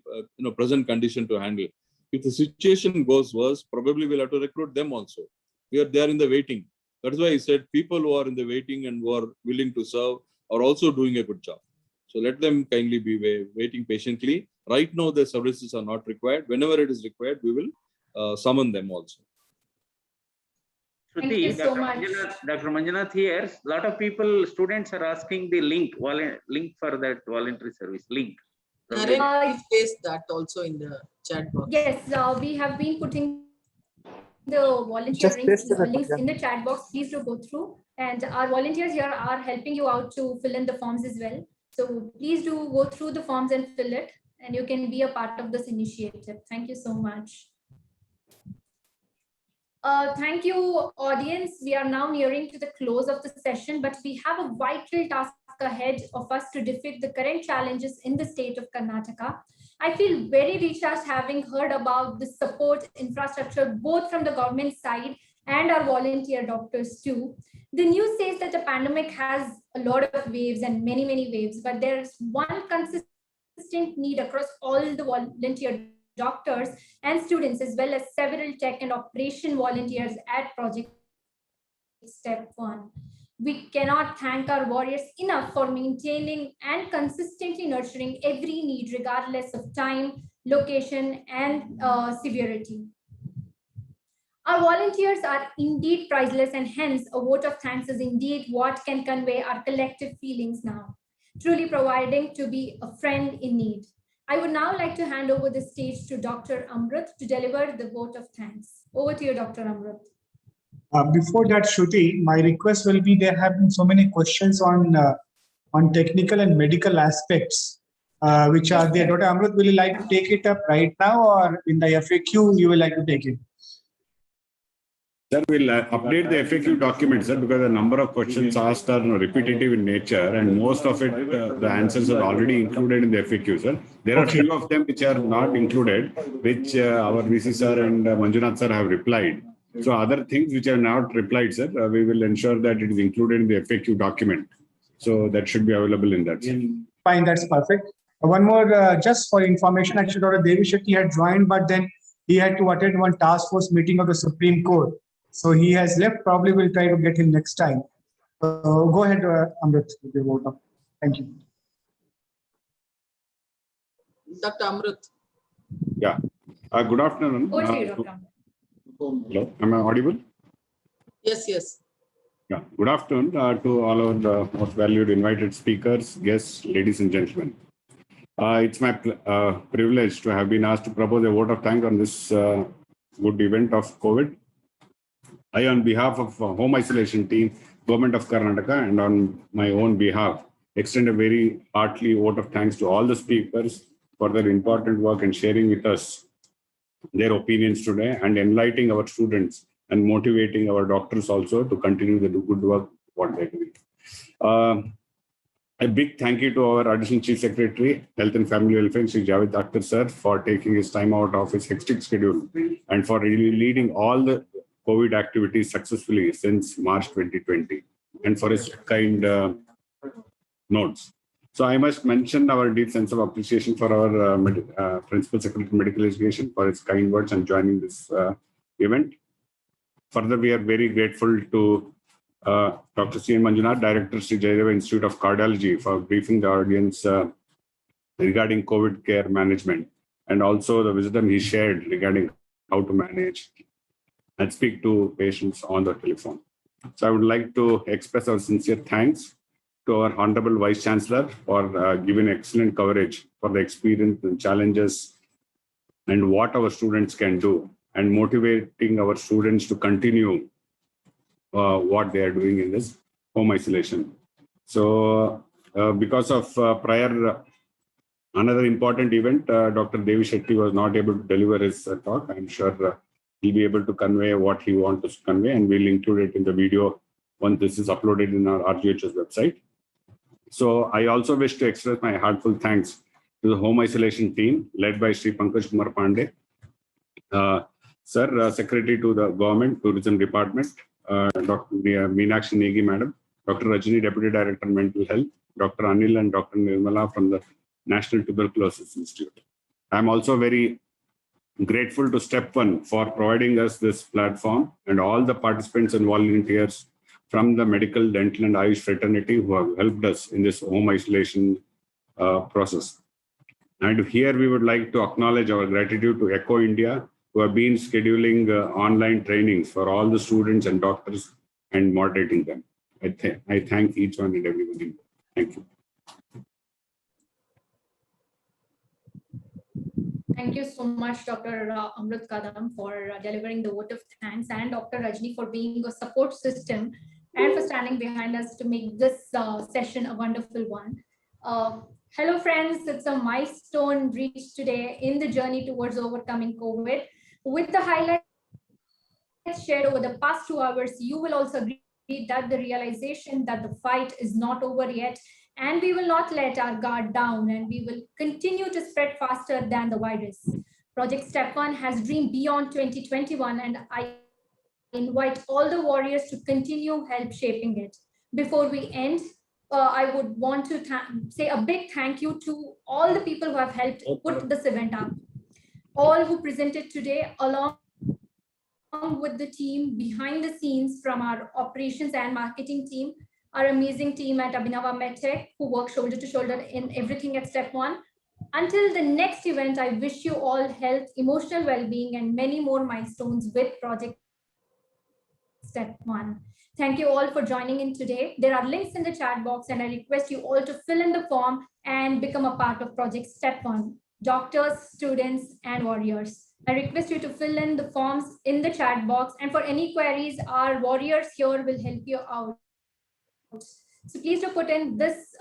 present condition to handle. If the situation goes worse, probably we'll have to recruit them also. They are in the waiting. That is why I said people who are in the waiting and who are willing to serve are also doing a good job. So let them kindly be waiting patiently. Right now, the services are not required. Whenever it is required, we will summon them also. Thank you so much. Dr. Manjunath here, a lot of people, students are asking the link for that voluntary service link. Naren, please paste that also in the chat box. Yes, we have been putting the volunteer links in the chat box. Please do go through. And our volunteers here are helping you out to fill in the forms as well. So please do go through the forms and fill it. And you can be a part of this initiative. Thank you so much. Thank you, audience. We are now nearing to the close of the session, but we have a vital task ahead of us to defeat the current challenges in the state of Karnataka. I feel very recharged having heard about the support infrastructure, both from the government side and our volunteer doctors too. The news says that the pandemic has a lot of waves and many waves, but there's one consistent need across all the volunteer doctors and students, as well as several tech and operation volunteers at Project Step 1. We cannot thank our warriors enough for maintaining and consistently nurturing every need, regardless of time, location, and severity. Our volunteers are indeed priceless, and hence a vote of thanks is indeed what can convey our collective feelings now, truly providing to be a friend in need. I would now like to hand over the stage to Dr. Amrut to deliver the vote of thanks. Over to you, Dr. Amrut. Before that, Shruti, my request will be, there have been so many questions on technical and medical aspects, which are there. Dr. Amrut, will you like to take it up right now, or in the FAQ you will like to take it? Sir, we'll update the FAQ document, sir, because the number of questions asked are repetitive in nature, and most of it, the answers are already included in the FAQ, sir. There are few of them which are not included, which our VC sir and Manjunath sir have replied. So other things which are not replied, sir, we will ensure that it is included in the FAQ document. So that should be available in that, sir. Fine, that's perfect. One more, just for information, actually, Dr. Devi Shetty had joined, but then he had to attend one task force meeting of the Supreme Court. So he has left. Probably we'll try to get him next time. Go ahead, Amrit, with your vote. Thank you. Dr. Amrut. Yeah. Good afternoon. Over to you, Dr. Amrut. Hello, am I audible? Yes, yes. Yeah. Good afternoon to all our most valued invited speakers, guests, ladies and gentlemen. It's my privilege to have been asked to propose a vote of thanks on this good event of COVID. I, on behalf of home isolation team, Government of Karnataka, and on my own behalf, extend a very heartily vote of thanks to all the speakers for their important work and sharing with us their opinions today, and enlightening our students and motivating our doctors also to continue the good work what they're doing. A big thank you to our Additional Chief Secretary, Health and Family Welfare, Sri Javed Akhtar sir, for taking his time out of his hectic schedule and for really leading all the COVID activities successfully since March 2020, and for his kind notes. So I must mention our deep sense of appreciation for our Principal Secretary of Medical Education for his kind words and joining this event. Further, we are very grateful to Dr. C. N. Manjunath, Director, Sri Jayadeva Institute of Cardiology, for briefing the audience regarding COVID care management, and also the wisdom he shared regarding how to manage and speak to patients on the telephone. So I would like to express our sincere thanks to our Honorable Vice Chancellor for giving excellent coverage for the experience and challenges and what our students can do, and motivating our students to continue what they are doing in this home isolation. So because of another important event, Dr. Devi Shetty was not able to deliver his talk. I'm sure he'll be able to convey what he wants to convey, and we'll include it in the video once this is uploaded in our RGHS website. So I also wish to express my heartfelt thanks to the home isolation team led by Sri Pankaj Kumar Pandey, Sir, Secretary to the Government Tourism Department, Dr. Meenakshi Negi Madam, Dr. Rajini, Deputy Director Mental Health, Dr. Anil and Dr. Nirmala from the National Tuberculosis Institute. I'm also very grateful to Step One for providing us this platform and all the participants and volunteers from the medical, dental, and Ayush fraternity who have helped us in this home isolation process. And here we would like to acknowledge our gratitude to Echo India, who have been scheduling online trainings for all the students and doctors and moderating them. I thank each one and everybody. Thank you. Thank you so much, Dr. Amrut Kadam, for delivering the vote of thanks, and Dr. Rajni for being a support system and for standing behind us to make this session a wonderful one. Hello, friends. It's a milestone reached today in the journey towards overcoming COVID. With the highlights shared over the past 2 hours, you will also agree that the realization that the fight is not over yet, and we will not let our guard down, and we will continue to spread faster than the virus. Project Step One has dreamed beyond 2021, and I invite all the warriors to continue help shaping it. Before we end, I would want to say a big thank you to all the people who have helped put this event up. All who presented today, along with the team behind the scenes from our operations and marketing team, our amazing team at Abhinava MedTech, who work shoulder to shoulder in everything at Step One. Until the next event, I wish you all health, emotional well-being, and many more milestones with Project Step One. Thank you all for joining in today. There are links in the chat box, and I request you all to fill in the form and become a part of Project Step One. Doctors, students, and warriors, I request you to fill in the forms in the chat box, and for any queries, our warriors here will help you out. So please do put in this.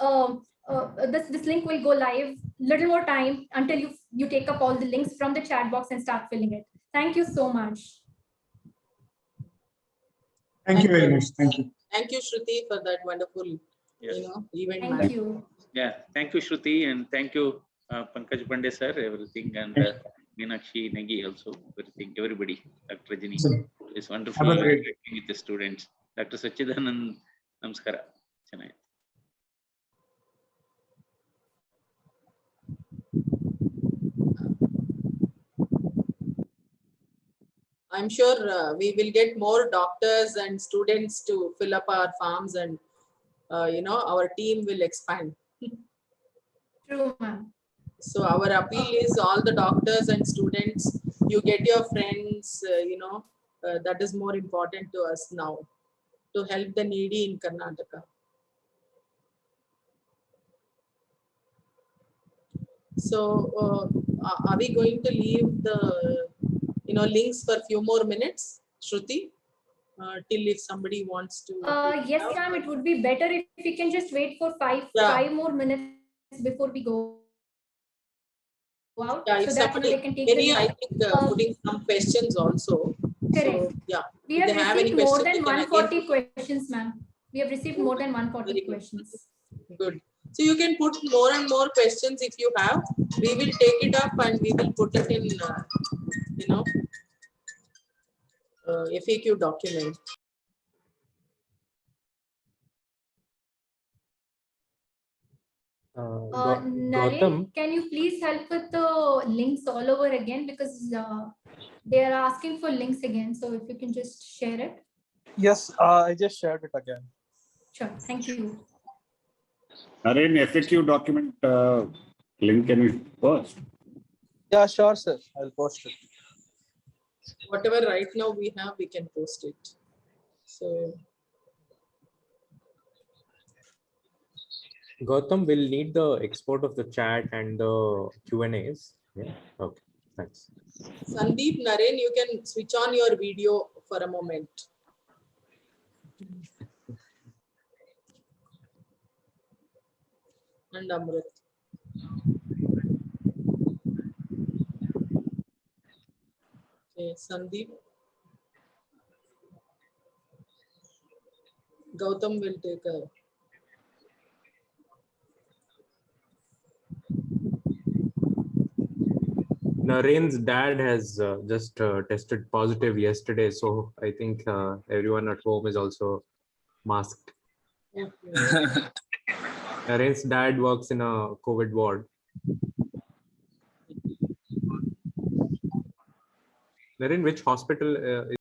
This link will go live little more time until you take up all the links from the chat box and start filling it. Thank you so much. Thank you very much. Thank you. Thank you, Shruti, for that wonderful, event. Thank you. Yeah, thank you, Shruti, and thank you, Pankaj Pandey sir, everything, and Meenakshi Negi also, everything, everybody. Dr. Rajini, it's wonderful working with the students. Dr. Sachidanand, namaskara. Chennai. I'm sure we will get more doctors and students to fill up our farms, and our team will expand. True, ma'am. So our appeal is all the doctors and students, you get your friends, that is more important to us now, to help the needy in Karnataka. So are we going to leave the links for a few more minutes, Shruti, till if somebody wants to? Yes, ma'am, it would be better if we can just wait for five more minutes before we go out, yeah, so that they can take I think putting some questions also. Correct. So, yeah. We have received more than 140 questions, ma'am. We have received more than 140 questions. Good. So you can put more and more questions if you have. We will take it up and we will put it in, FAQ document. Naren, can you please help with the links all over again, because they are asking for links again. So if you can just share it. Yes, I just shared it again. Sure, thank you. Naren, FAQ document link can we post? Yeah, sure, sir. I'll post it. Whatever right now we have, we can post it. So Gautam will need the export of the chat and the Q&As. Yeah. Okay. Thanks. Sandeep, Naren, you can switch on your video for a moment. And Amrit. Okay, Sandeep. Gautam will take a. Naren's dad has just tested positive yesterday, so I think everyone at home is also masked. Okay. Naren's dad works in a COVID ward, Naren, which hospital